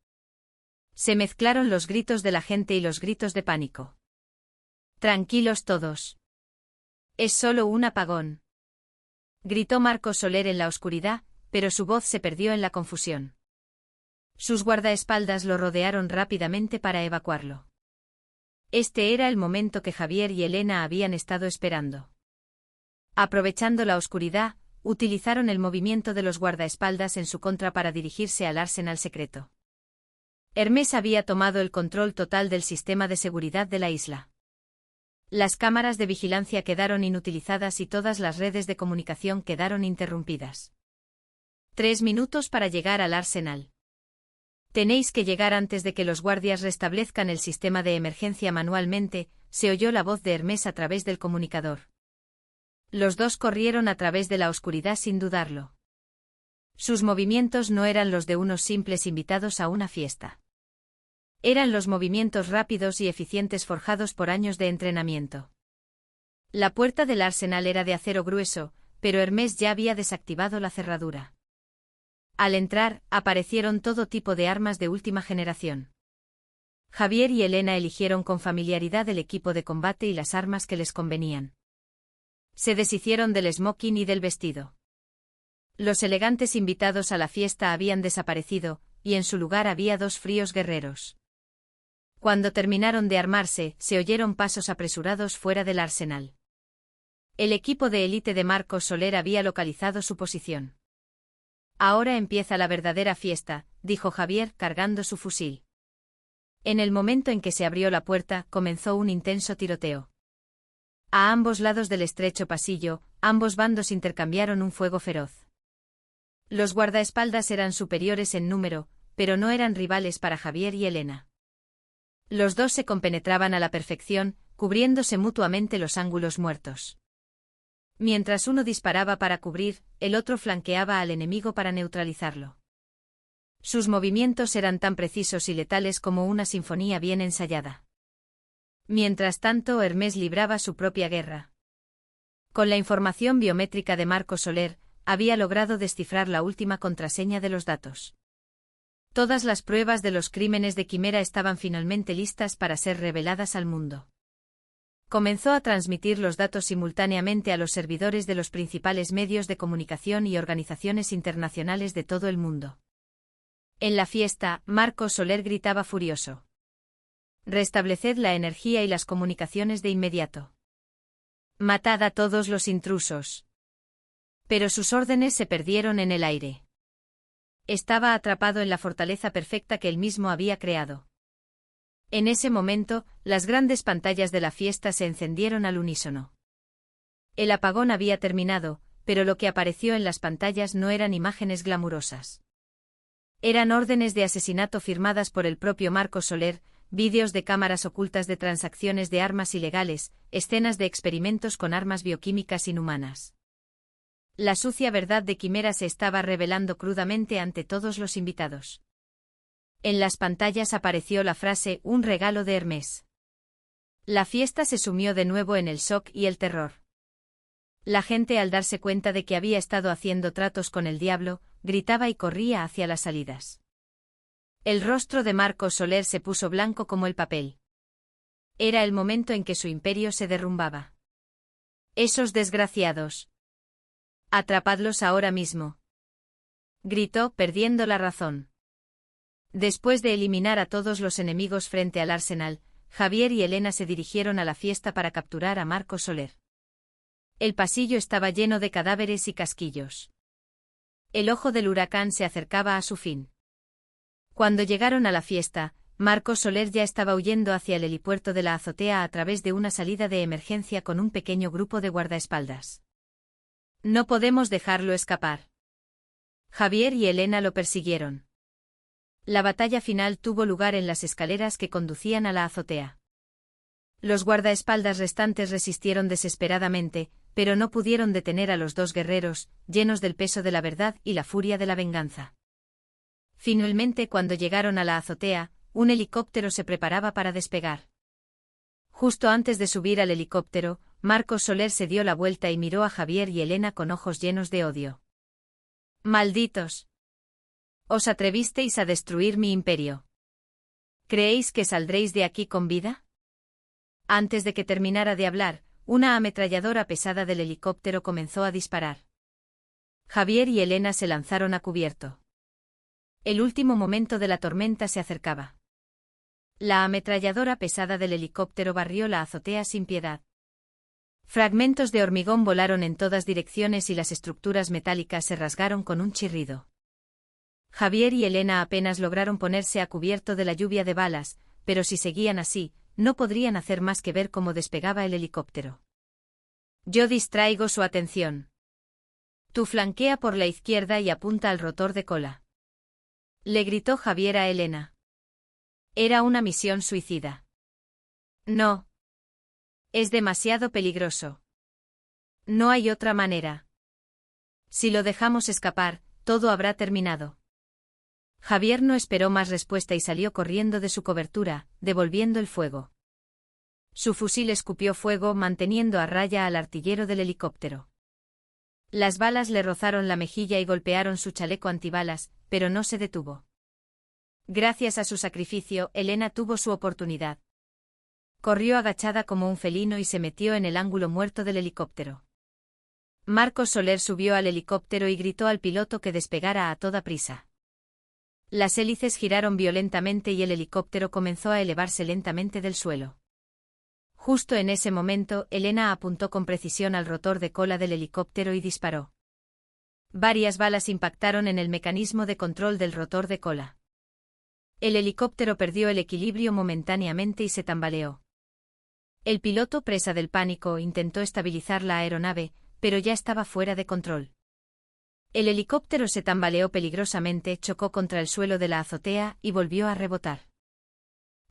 Se mezclaron los gritos de la gente y los gritos de pánico. Tranquilos todos. Es solo un apagón. Gritó Marcos Soler en la oscuridad, pero su voz se perdió en la confusión. Sus guardaespaldas lo rodearon rápidamente para evacuarlo. Este era el momento que Javier y Elena habían estado esperando. Aprovechando la oscuridad, utilizaron el movimiento de los guardaespaldas en su contra para dirigirse al arsenal secreto. Hermes había tomado el control total del sistema de seguridad de la isla. Las cámaras de vigilancia quedaron inutilizadas y todas las redes de comunicación quedaron interrumpidas. 3 minutos para llegar al arsenal. Tenéis que llegar antes de que los guardias restablezcan el sistema de emergencia manualmente, se oyó la voz de Hermes a través del comunicador. Los dos corrieron a través de la oscuridad sin dudarlo. Sus movimientos no eran los de unos simples invitados a una fiesta. Eran los movimientos rápidos y eficientes forjados por años de entrenamiento. La puerta del arsenal era de acero grueso, pero Hermes ya había desactivado la cerradura. Al entrar, aparecieron todo tipo de armas de última generación. Javier y Elena eligieron con familiaridad el equipo de combate y las armas que les convenían. Se deshicieron del smoking y del vestido. Los elegantes invitados a la fiesta habían desaparecido, y en su lugar había 2 fríos guerreros. Cuando terminaron de armarse, se oyeron pasos apresurados fuera del arsenal. El equipo de élite de Marcos Soler había localizado su posición. Ahora empieza la verdadera fiesta, dijo Javier cargando su fusil. En el momento en que se abrió la puerta, comenzó un intenso tiroteo. A ambos lados del estrecho pasillo, ambos bandos intercambiaron un fuego feroz. Los guardaespaldas eran superiores en número, pero no eran rivales para Javier y Elena. Los dos se compenetraban a la perfección, cubriéndose mutuamente los ángulos muertos. Mientras uno disparaba para cubrir, el otro flanqueaba al enemigo para neutralizarlo. Sus movimientos eran tan precisos y letales como una sinfonía bien ensayada. Mientras tanto, Hermes libraba su propia guerra. Con la información biométrica de Marcos Soler, había logrado descifrar la última contraseña de los datos. Todas las pruebas de los crímenes de Quimera estaban finalmente listas para ser reveladas al mundo. Comenzó a transmitir los datos simultáneamente a los servidores de los principales medios de comunicación y organizaciones internacionales de todo el mundo. En la fiesta, Marcos Soler gritaba furioso: «Restableced la energía y las comunicaciones de inmediato. Matad a todos los intrusos». Pero sus órdenes se perdieron en el aire. Estaba atrapado en la fortaleza perfecta que él mismo había creado. En ese momento, las grandes pantallas de la fiesta se encendieron al unísono. El apagón había terminado, pero lo que apareció en las pantallas no eran imágenes glamurosas. Eran órdenes de asesinato firmadas por el propio Marcos Soler, vídeos de cámaras ocultas de transacciones de armas ilegales, escenas de experimentos con armas bioquímicas inhumanas. La sucia verdad de Quimera se estaba revelando crudamente ante todos los invitados. En las pantallas apareció la frase «Un regalo de Hermes». La fiesta se sumió de nuevo en el shock y el terror. La gente, al darse cuenta de que había estado haciendo tratos con el diablo, gritaba y corría hacia las salidas. El rostro de Marcos Soler se puso blanco como el papel. Era el momento en que su imperio se derrumbaba. «Esos desgraciados. Atrapadlos ahora mismo», gritó, perdiendo la razón. Después de eliminar a todos los enemigos frente al arsenal, Javier y Elena se dirigieron a la fiesta para capturar a Marcos Soler. El pasillo estaba lleno de cadáveres y casquillos. El ojo del huracán se acercaba a su fin. Cuando llegaron a la fiesta, Marcos Soler ya estaba huyendo hacia el helipuerto de la azotea a través de una salida de emergencia con un pequeño grupo de guardaespaldas. No podemos dejarlo escapar. Javier y Elena lo persiguieron. La batalla final tuvo lugar en las escaleras que conducían a la azotea. Los guardaespaldas restantes resistieron desesperadamente, pero no pudieron detener a los dos guerreros, llenos del peso de la verdad y la furia de la venganza. Finalmente, cuando llegaron a la azotea, un helicóptero se preparaba para despegar. Justo antes de subir al helicóptero, Marcos Soler se dio la vuelta y miró a Javier y Elena con ojos llenos de odio. ¡Malditos! ¿Os atrevisteis a destruir mi imperio? ¿Creéis que saldréis de aquí con vida? Antes de que terminara de hablar, una ametralladora pesada del helicóptero comenzó a disparar. Javier y Elena se lanzaron a cubierto. El último momento de la tormenta se acercaba. La ametralladora pesada del helicóptero barrió la azotea sin piedad. Fragmentos de hormigón volaron en todas direcciones y las estructuras metálicas se rasgaron con un chirrido. Javier y Elena apenas lograron ponerse a cubierto de la lluvia de balas, pero si seguían así, no podrían hacer más que ver cómo despegaba el helicóptero. Yo distraigo su atención. Tú flanquea por la izquierda y apunta al rotor de cola. Le gritó Javier a Elena. Era una misión suicida. No. Es demasiado peligroso. No hay otra manera. Si lo dejamos escapar, todo habrá terminado. Javier no esperó más respuesta y salió corriendo de su cobertura, devolviendo el fuego. Su fusil escupió fuego manteniendo a raya al artillero del helicóptero. Las balas le rozaron la mejilla y golpearon su chaleco antibalas, pero no se detuvo. Gracias a su sacrificio, Elena tuvo su oportunidad. Corrió agachada como un felino y se metió en el ángulo muerto del helicóptero. Marcos Soler subió al helicóptero y gritó al piloto que despegara a toda prisa. Las hélices giraron violentamente y el helicóptero comenzó a elevarse lentamente del suelo. Justo en ese momento, Elena apuntó con precisión al rotor de cola del helicóptero y disparó. Varias balas impactaron en el mecanismo de control del rotor de cola. El helicóptero perdió el equilibrio momentáneamente y se tambaleó. El piloto, presa del pánico, intentó estabilizar la aeronave, pero ya estaba fuera de control. El helicóptero se tambaleó peligrosamente, chocó contra el suelo de la azotea y volvió a rebotar.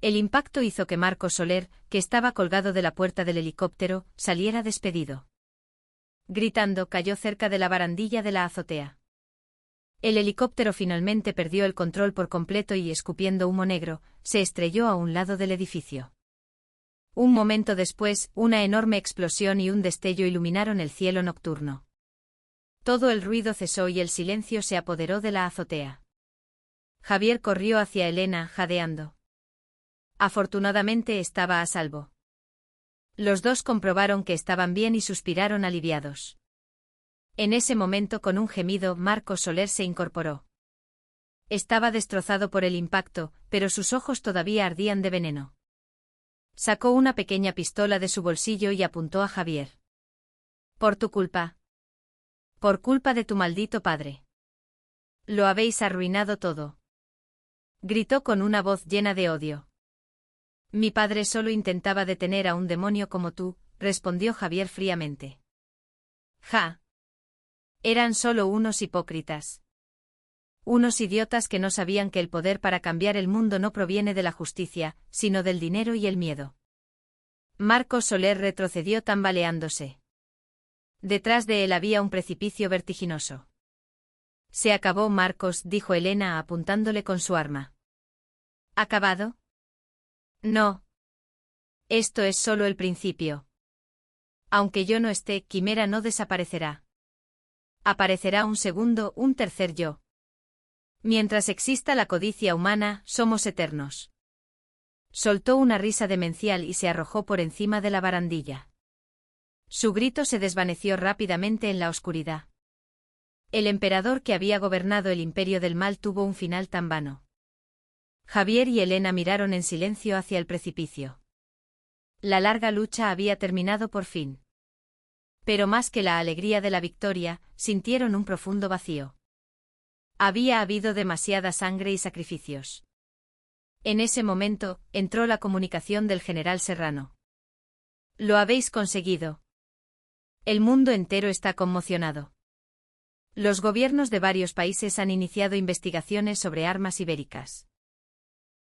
El impacto hizo que Marcos Soler, que estaba colgado de la puerta del helicóptero, saliera despedido. Gritando, cayó cerca de la barandilla de la azotea. El helicóptero finalmente perdió el control por completo y, escupiendo humo negro, se estrelló a un lado del edificio. Un momento después, una enorme explosión y un destello iluminaron el cielo nocturno. Todo el ruido cesó y el silencio se apoderó de la azotea. Javier corrió hacia Elena, jadeando. Afortunadamente estaba a salvo. Los dos comprobaron que estaban bien y suspiraron aliviados. En ese momento, con un gemido, Marcos Soler se incorporó. Estaba destrozado por el impacto, pero sus ojos todavía ardían de veneno. Sacó una pequeña pistola de su bolsillo y apuntó a Javier. Por tu culpa. Por culpa de tu maldito padre. Lo habéis arruinado todo. Gritó con una voz llena de odio. Mi padre solo intentaba detener a un demonio como tú, respondió Javier fríamente. Ja. Eran solo unos hipócritas. Unos idiotas que no sabían que el poder para cambiar el mundo no proviene de la justicia, sino del dinero y el miedo. Marcos Soler retrocedió tambaleándose. Detrás de él había un precipicio vertiginoso. Se acabó, Marcos, dijo Elena apuntándole con su arma. ¿Acabado? No. Esto es solo el principio. Aunque yo no esté, Quimera no desaparecerá. Aparecerá un segundo, un tercer yo. Mientras exista la codicia humana, somos eternos. Soltó una risa demencial y se arrojó por encima de la barandilla. Su grito se desvaneció rápidamente en la oscuridad. El emperador que había gobernado el imperio del mal tuvo un final tan vano. Javier y Elena miraron en silencio hacia el precipicio. La larga lucha había terminado por fin. Pero más que la alegría de la victoria, sintieron un profundo vacío. Había habido demasiada sangre y sacrificios. En ese momento, entró la comunicación del general Serrano. Lo habéis conseguido. El mundo entero está conmocionado. Los gobiernos de varios países han iniciado investigaciones sobre armas ibéricas.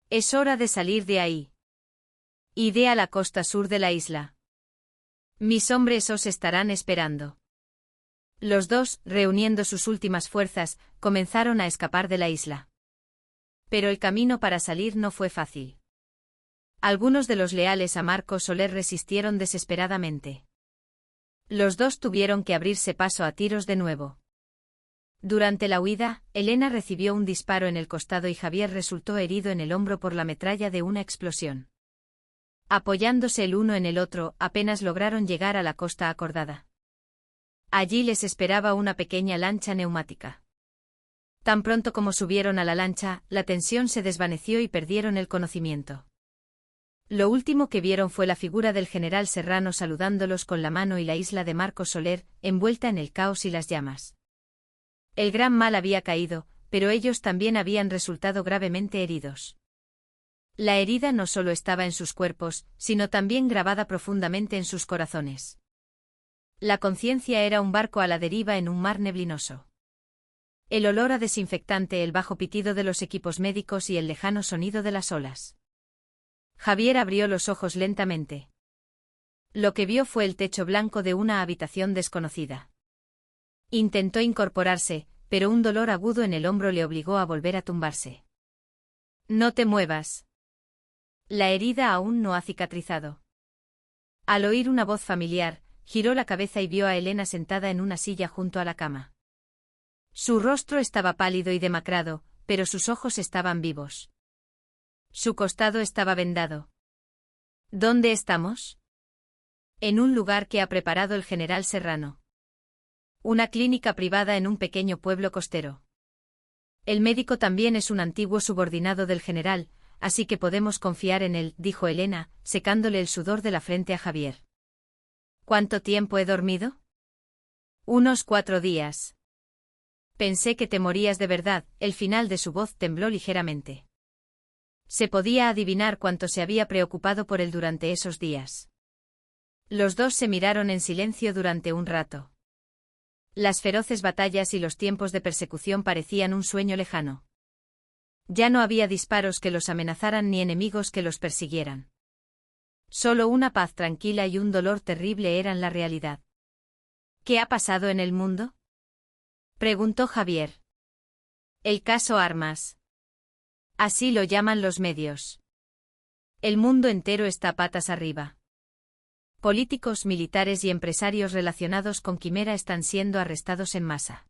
Es hora de salir de ahí. Id a la costa sur de la isla. Mis hombres os estarán esperando. Los dos, reuniendo sus últimas fuerzas, comenzaron a escapar de la isla. Pero el camino para salir no fue fácil. Algunos de los leales a Marco Soler resistieron desesperadamente. Los dos tuvieron que abrirse paso a tiros de nuevo. Durante la huida, Elena recibió un disparo en el costado y Javier resultó herido en el hombro por la metralla de una explosión. Apoyándose el uno en el otro, apenas lograron llegar a la costa acordada. Allí les esperaba una pequeña lancha neumática. Tan pronto como subieron a la lancha, la tensión se desvaneció y perdieron el conocimiento. Lo último que vieron fue la figura del general Serrano saludándolos con la mano y la isla de Marco Soler, envuelta en el caos y las llamas. El gran mal había caído, pero ellos también habían resultado gravemente heridos. La herida no solo estaba en sus cuerpos, sino también grabada profundamente en sus corazones. La conciencia era un barco a la deriva en un mar neblinoso. El olor a desinfectante, el bajo pitido de los equipos médicos y el lejano sonido de las olas. Javier abrió los ojos lentamente. Lo que vio fue el techo blanco de una habitación desconocida. Intentó incorporarse, pero un dolor agudo en el hombro le obligó a volver a tumbarse. No te muevas. La herida aún no ha cicatrizado. Al oír una voz familiar, giró la cabeza y vio a Elena sentada en una silla junto a la cama. Su rostro estaba pálido y demacrado, pero sus ojos estaban vivos. Su costado estaba vendado. ¿Dónde estamos? En un lugar que ha preparado el general Serrano. Una clínica privada en un pequeño pueblo costero. El médico también es un antiguo subordinado del general, así que podemos confiar en él, dijo Elena, secándole el sudor de la frente a Javier. ¿Cuánto tiempo he dormido? Unos 4 días. Pensé que te morías de verdad, el final de su voz tembló ligeramente. Se podía adivinar cuánto se había preocupado por él durante esos días. Los dos se miraron en silencio durante un rato. Las feroces batallas y los tiempos de persecución parecían un sueño lejano. Ya no había disparos que los amenazaran ni enemigos que los persiguieran. Solo una paz tranquila y un dolor terrible eran la realidad. ¿Qué ha pasado en el mundo?, preguntó Javier. El caso Armas. Así lo llaman los medios. El mundo entero está patas arriba. Políticos, militares y empresarios relacionados con Quimera están siendo arrestados en masa.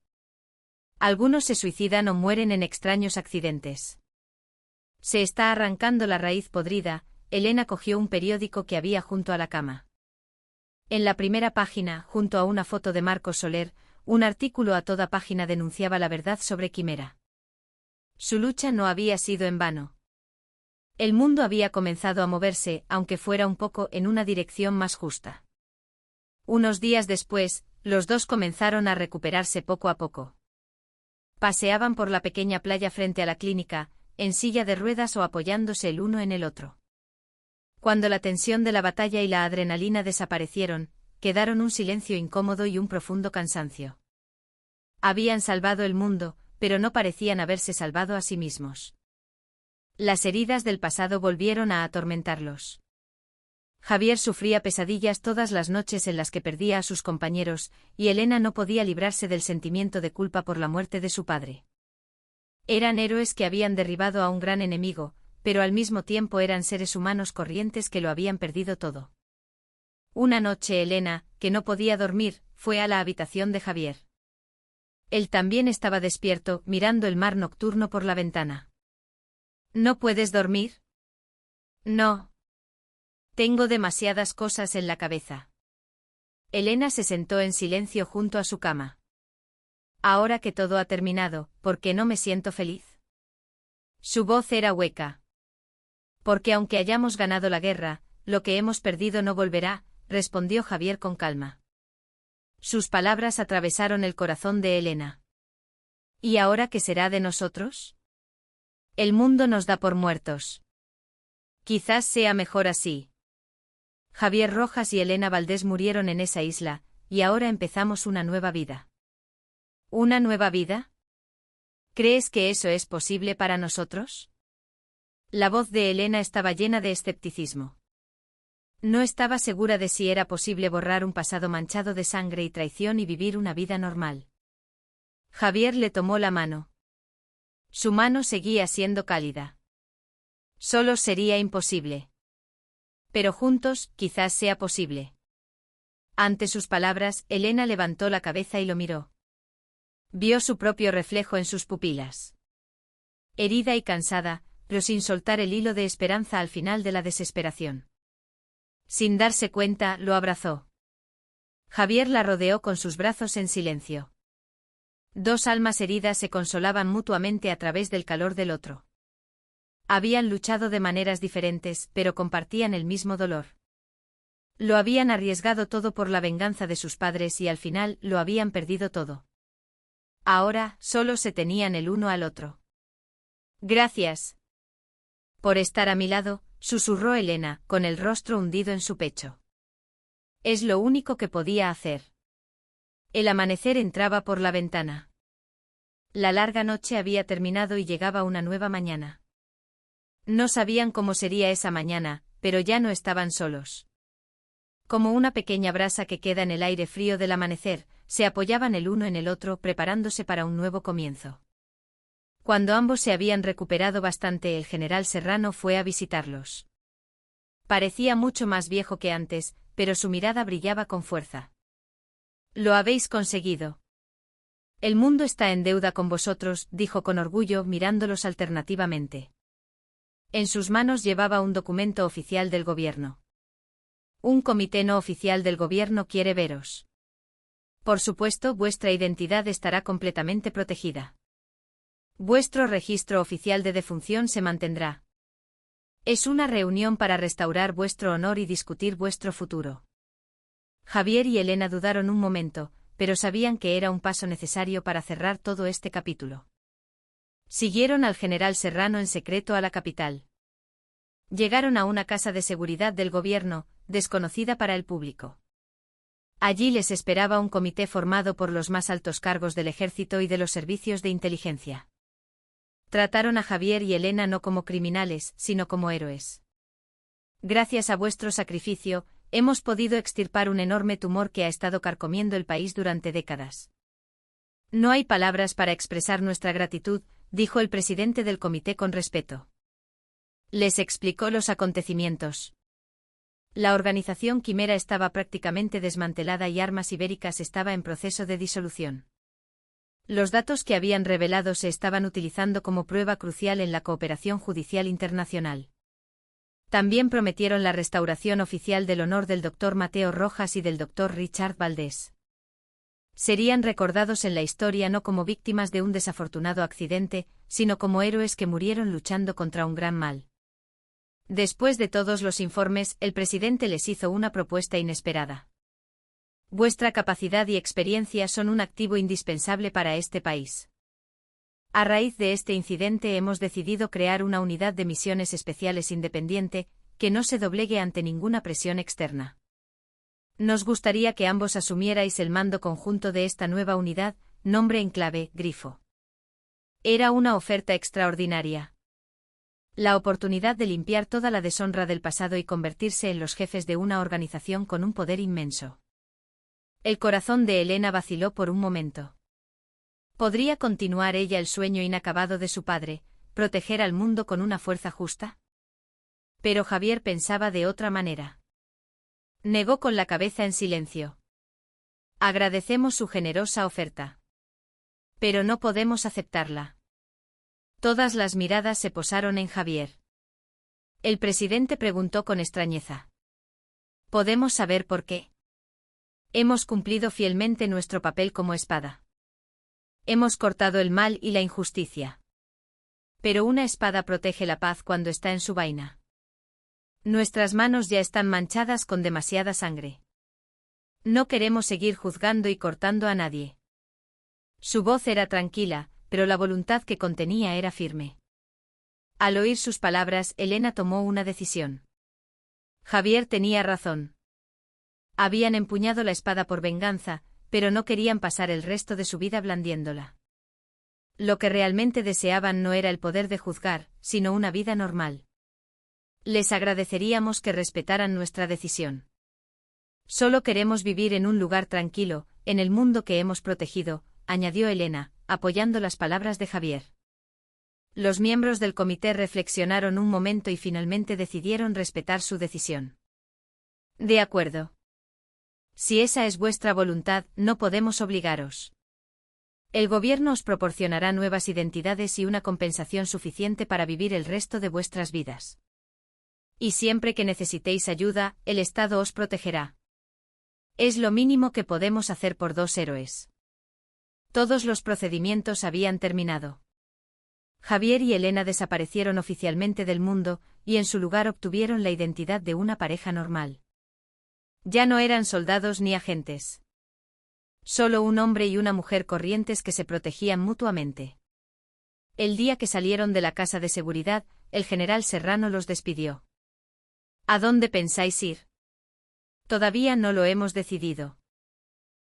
Algunos se suicidan o mueren en extraños accidentes. Se está arrancando la raíz podrida. Elena cogió un periódico que había junto a la cama. En la primera página, junto a una foto de Marco Soler, un artículo a toda página denunciaba la verdad sobre Quimera. Su lucha no había sido en vano. El mundo había comenzado a moverse, aunque fuera un poco, en una dirección más justa. Unos días después, los dos comenzaron a recuperarse poco a poco. Paseaban por la pequeña playa frente a la clínica, en silla de ruedas o apoyándose el uno en el otro. Cuando la tensión de la batalla y la adrenalina desaparecieron, quedaron un silencio incómodo y un profundo cansancio. Habían salvado el mundo, pero no parecían haberse salvado a sí mismos. Las heridas del pasado volvieron a atormentarlos. Javier sufría pesadillas todas las noches en las que perdía a sus compañeros, y Elena no podía librarse del sentimiento de culpa por la muerte de su padre. Eran héroes que habían derribado a un gran enemigo, pero al mismo tiempo eran seres humanos corrientes que lo habían perdido todo. Una noche Elena, que no podía dormir, fue a la habitación de Javier. Él también estaba despierto, mirando el mar nocturno por la ventana. ¿No puedes dormir? No. Tengo demasiadas cosas en la cabeza. Elena se sentó en silencio junto a su cama. Ahora que todo ha terminado, ¿por qué no me siento feliz? Su voz era hueca. Porque aunque hayamos ganado la guerra, lo que hemos perdido no volverá, respondió Javier con calma. Sus palabras atravesaron el corazón de Elena. ¿Y ahora qué será de nosotros? El mundo nos da por muertos. Quizás sea mejor así. Javier Rojas y Elena Valdés murieron en esa isla, y ahora empezamos una nueva vida. ¿Una nueva vida? ¿Crees que eso es posible para nosotros? La voz de Elena estaba llena de escepticismo. No estaba segura de si era posible borrar un pasado manchado de sangre y traición y vivir una vida normal. Javier le tomó la mano. Su mano seguía siendo cálida. Solo sería imposible. Pero juntos, quizás sea posible. Ante sus palabras, Elena levantó la cabeza y lo miró. Vio su propio reflejo en sus pupilas. Herida y cansada, pero sin soltar el hilo de esperanza al final de la desesperación. Sin darse cuenta, lo abrazó. Javier la rodeó con sus brazos en silencio. Dos almas heridas se consolaban mutuamente a través del calor del otro. Habían luchado de maneras diferentes, pero compartían el mismo dolor. Lo habían arriesgado todo por la venganza de sus padres y al final lo habían perdido todo. Ahora, solo se tenían el uno al otro. Gracias. Por estar a mi lado, susurró Elena, con el rostro hundido en su pecho. Es lo único que podía hacer. El amanecer entraba por la ventana. La larga noche había terminado y llegaba una nueva mañana. No sabían cómo sería esa mañana, pero ya no estaban solos. Como una pequeña brasa que queda en el aire frío del amanecer, se apoyaban el uno en el otro preparándose para un nuevo comienzo. Cuando ambos se habían recuperado bastante, el general Serrano fue a visitarlos. Parecía mucho más viejo que antes, pero su mirada brillaba con fuerza. Lo habéis conseguido. El mundo está en deuda con vosotros, dijo con orgullo mirándolos alternativamente. En sus manos llevaba un documento oficial del gobierno. Un comité no oficial del gobierno quiere veros. Por supuesto, vuestra identidad estará completamente protegida. Vuestro registro oficial de defunción se mantendrá. Es una reunión para restaurar vuestro honor y discutir vuestro futuro. Javier y Elena dudaron un momento, pero sabían que era un paso necesario para cerrar todo este capítulo. Siguieron al general Serrano en secreto a la capital. Llegaron a una casa de seguridad del gobierno, desconocida para el público. Allí les esperaba un comité formado por los más altos cargos del ejército y de los servicios de inteligencia. Trataron a Javier y Elena no como criminales, sino como héroes. Gracias a vuestro sacrificio, hemos podido extirpar un enorme tumor que ha estado carcomiendo el país durante décadas. No hay palabras para expresar nuestra gratitud, dijo el presidente del comité con respeto. Les explicó los acontecimientos. La organización Quimera estaba prácticamente desmantelada y Armas Ibéricas estaba en proceso de disolución. Los datos que habían revelado se estaban utilizando como prueba crucial en la cooperación judicial internacional. También prometieron la restauración oficial del honor del Dr. Mateo Rojas y del Dr. Richard Valdés. Serían recordados en la historia no como víctimas de un desafortunado accidente, sino como héroes que murieron luchando contra un gran mal. Después de todos los informes, el presidente les hizo una propuesta inesperada. Vuestra capacidad y experiencia son un activo indispensable para este país. A raíz de este incidente hemos decidido crear una unidad de misiones especiales independiente, que no se doblegue ante ninguna presión externa. Nos gustaría que ambos asumierais el mando conjunto de esta nueva unidad, nombre en clave, Grifo. Era una oferta extraordinaria. La oportunidad de limpiar toda la deshonra del pasado y convertirse en los jefes de una organización con un poder inmenso. El corazón de Elena vaciló por un momento. ¿Podría continuar ella el sueño inacabado de su padre, proteger al mundo con una fuerza justa? Pero Javier pensaba de otra manera. Negó con la cabeza en silencio. Agradecemos su generosa oferta. Pero no podemos aceptarla. Todas las miradas se posaron en Javier. El presidente preguntó con extrañeza. ¿Podemos saber por qué? Hemos cumplido fielmente nuestro papel como espada. Hemos cortado el mal y la injusticia. Pero una espada protege la paz cuando está en su vaina. Nuestras manos ya están manchadas con demasiada sangre. No queremos seguir juzgando y cortando a nadie. Su voz era tranquila, pero la voluntad que contenía era firme. Al oír sus palabras, Elena tomó una decisión. Javier tenía razón. Habían empuñado la espada por venganza, pero no querían pasar el resto de su vida blandiéndola. Lo que realmente deseaban no era el poder de juzgar, sino una vida normal. Les agradeceríamos que respetaran nuestra decisión. Solo queremos vivir en un lugar tranquilo, en el mundo que hemos protegido, añadió Elena, apoyando las palabras de Javier. Los miembros del comité reflexionaron un momento y finalmente decidieron respetar su decisión. De acuerdo. Si esa es vuestra voluntad, no podemos obligaros. El gobierno os proporcionará nuevas identidades y una compensación suficiente para vivir el resto de vuestras vidas. Y siempre que necesitéis ayuda, el Estado os protegerá. Es lo mínimo que podemos hacer por 2 héroes. Todos los procedimientos habían terminado. Javier y Elena desaparecieron oficialmente del mundo, y en su lugar obtuvieron la identidad de una pareja normal. Ya no eran soldados ni agentes. Solo un hombre y una mujer corrientes que se protegían mutuamente. El día que salieron de la casa de seguridad, el general Serrano los despidió. ¿A dónde pensáis ir? Todavía no lo hemos decidido.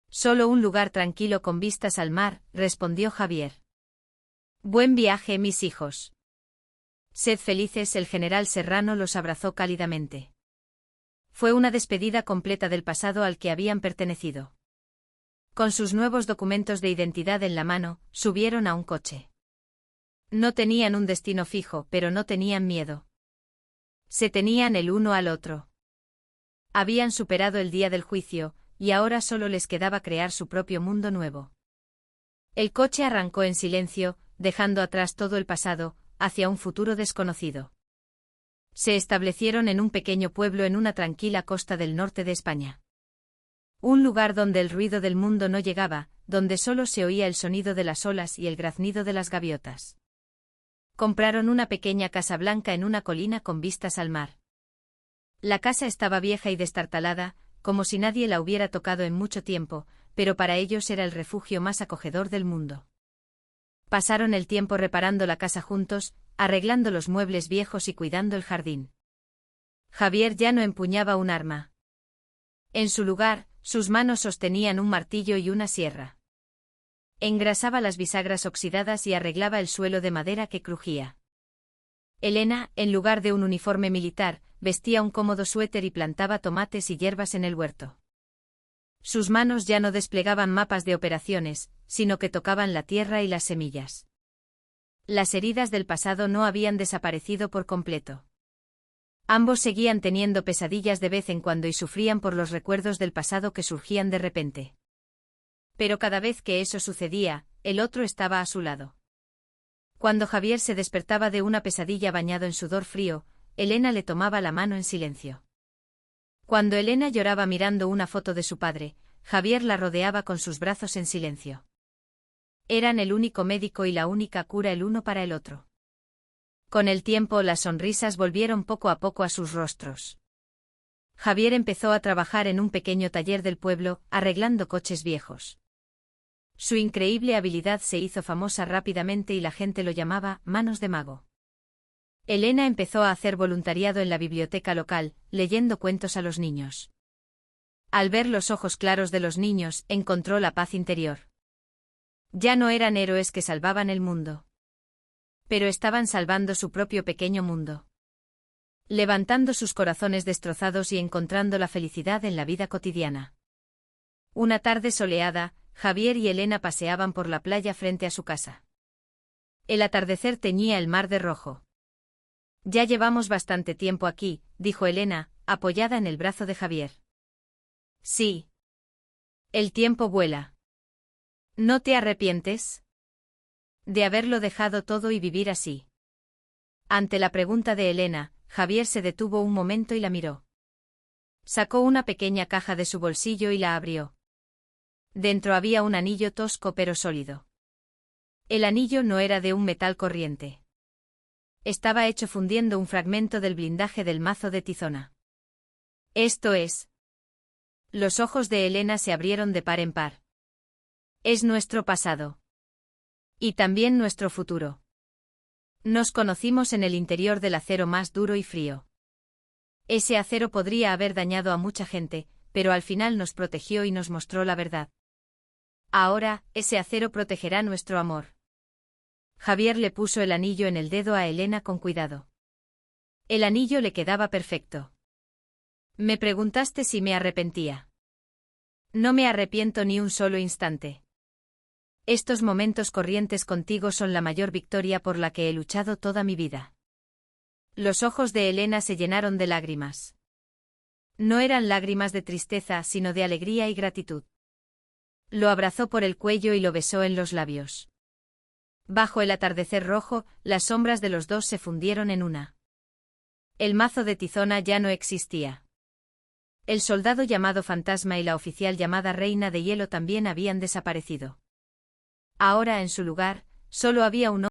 Solo un lugar tranquilo con vistas al mar, respondió Javier. Buen viaje, mis hijos. Sed felices, el general Serrano los abrazó cálidamente. Fue una despedida completa del pasado al que habían pertenecido. Con sus nuevos documentos de identidad en la mano, subieron a un coche. No tenían un destino fijo, pero no tenían miedo. Se tenían el uno al otro. Habían superado el día del juicio, y ahora solo les quedaba crear su propio mundo nuevo. El coche arrancó en silencio, dejando atrás todo el pasado, hacia un futuro desconocido. Se establecieron en un pequeño pueblo en una tranquila costa del norte de España. Un lugar donde el ruido del mundo no llegaba, donde solo se oía el sonido de las olas y el graznido de las gaviotas. Compraron una pequeña casa blanca en una colina con vistas al mar. La casa estaba vieja y destartalada, como si nadie la hubiera tocado en mucho tiempo, pero para ellos era el refugio más acogedor del mundo. Pasaron el tiempo reparando la casa juntos, arreglando los muebles viejos y cuidando el jardín. Javier ya no empuñaba un arma. En su lugar, sus manos sostenían un martillo y una sierra. Engrasaba las bisagras oxidadas y arreglaba el suelo de madera que crujía. Elena, en lugar de un uniforme militar, vestía un cómodo suéter y plantaba tomates y hierbas en el huerto. Sus manos ya no desplegaban mapas de operaciones, sino que tocaban la tierra y las semillas. Las heridas del pasado no habían desaparecido por completo. Ambos seguían teniendo pesadillas de vez en cuando y sufrían por los recuerdos del pasado que surgían de repente. Pero cada vez que eso sucedía, el otro estaba a su lado. Cuando Javier se despertaba de una pesadilla bañado en sudor frío, Elena le tomaba la mano en silencio. Cuando Elena lloraba mirando una foto de su padre, Javier la rodeaba con sus brazos en silencio. Eran el único médico y la única cura el uno para el otro. Con el tiempo las sonrisas volvieron poco a poco a sus rostros. Javier empezó a trabajar en un pequeño taller del pueblo, arreglando coches viejos. Su increíble habilidad se hizo famosa rápidamente y la gente lo llamaba «manos de mago». Elena empezó a hacer voluntariado en la biblioteca local, leyendo cuentos a los niños. Al ver los ojos claros de los niños, encontró la paz interior. Ya no eran héroes que salvaban el mundo. Pero estaban salvando su propio pequeño mundo. Levantando sus corazones destrozados y encontrando la felicidad en la vida cotidiana. Una tarde soleada, Javier y Elena paseaban por la playa frente a su casa. El atardecer teñía el mar de rojo. Ya llevamos bastante tiempo aquí, dijo Elena, apoyada en el brazo de Javier. Sí. El tiempo vuela. ¿No te arrepientes de haberlo dejado todo y vivir así? Ante la pregunta de Elena, Javier se detuvo un momento y la miró. Sacó una pequeña caja de su bolsillo y la abrió. Dentro había un anillo tosco pero sólido. El anillo no era de un metal corriente. Estaba hecho fundiendo un fragmento del blindaje del mazo de Tizona. Esto es. Los ojos de Elena se abrieron de par en par. Es nuestro pasado. Y también nuestro futuro. Nos conocimos en el interior del acero más duro y frío. Ese acero podría haber dañado a mucha gente, pero al final nos protegió y nos mostró la verdad. Ahora, ese acero protegerá nuestro amor. Javier le puso el anillo en el dedo a Elena con cuidado. El anillo le quedaba perfecto. Me preguntaste si me arrepentía. No me arrepiento ni un solo instante. Estos momentos corrientes contigo son la mayor victoria por la que he luchado toda mi vida. Los ojos de Elena se llenaron de lágrimas. No eran lágrimas de tristeza, sino de alegría y gratitud. Lo abrazó por el cuello y lo besó en los labios. Bajo el atardecer rojo, las sombras de los dos se fundieron en una. El mazo de Tizona ya no existía. El soldado llamado Fantasma y la oficial llamada Reina de Hielo también habían desaparecido. Ahora en su lugar, solo había un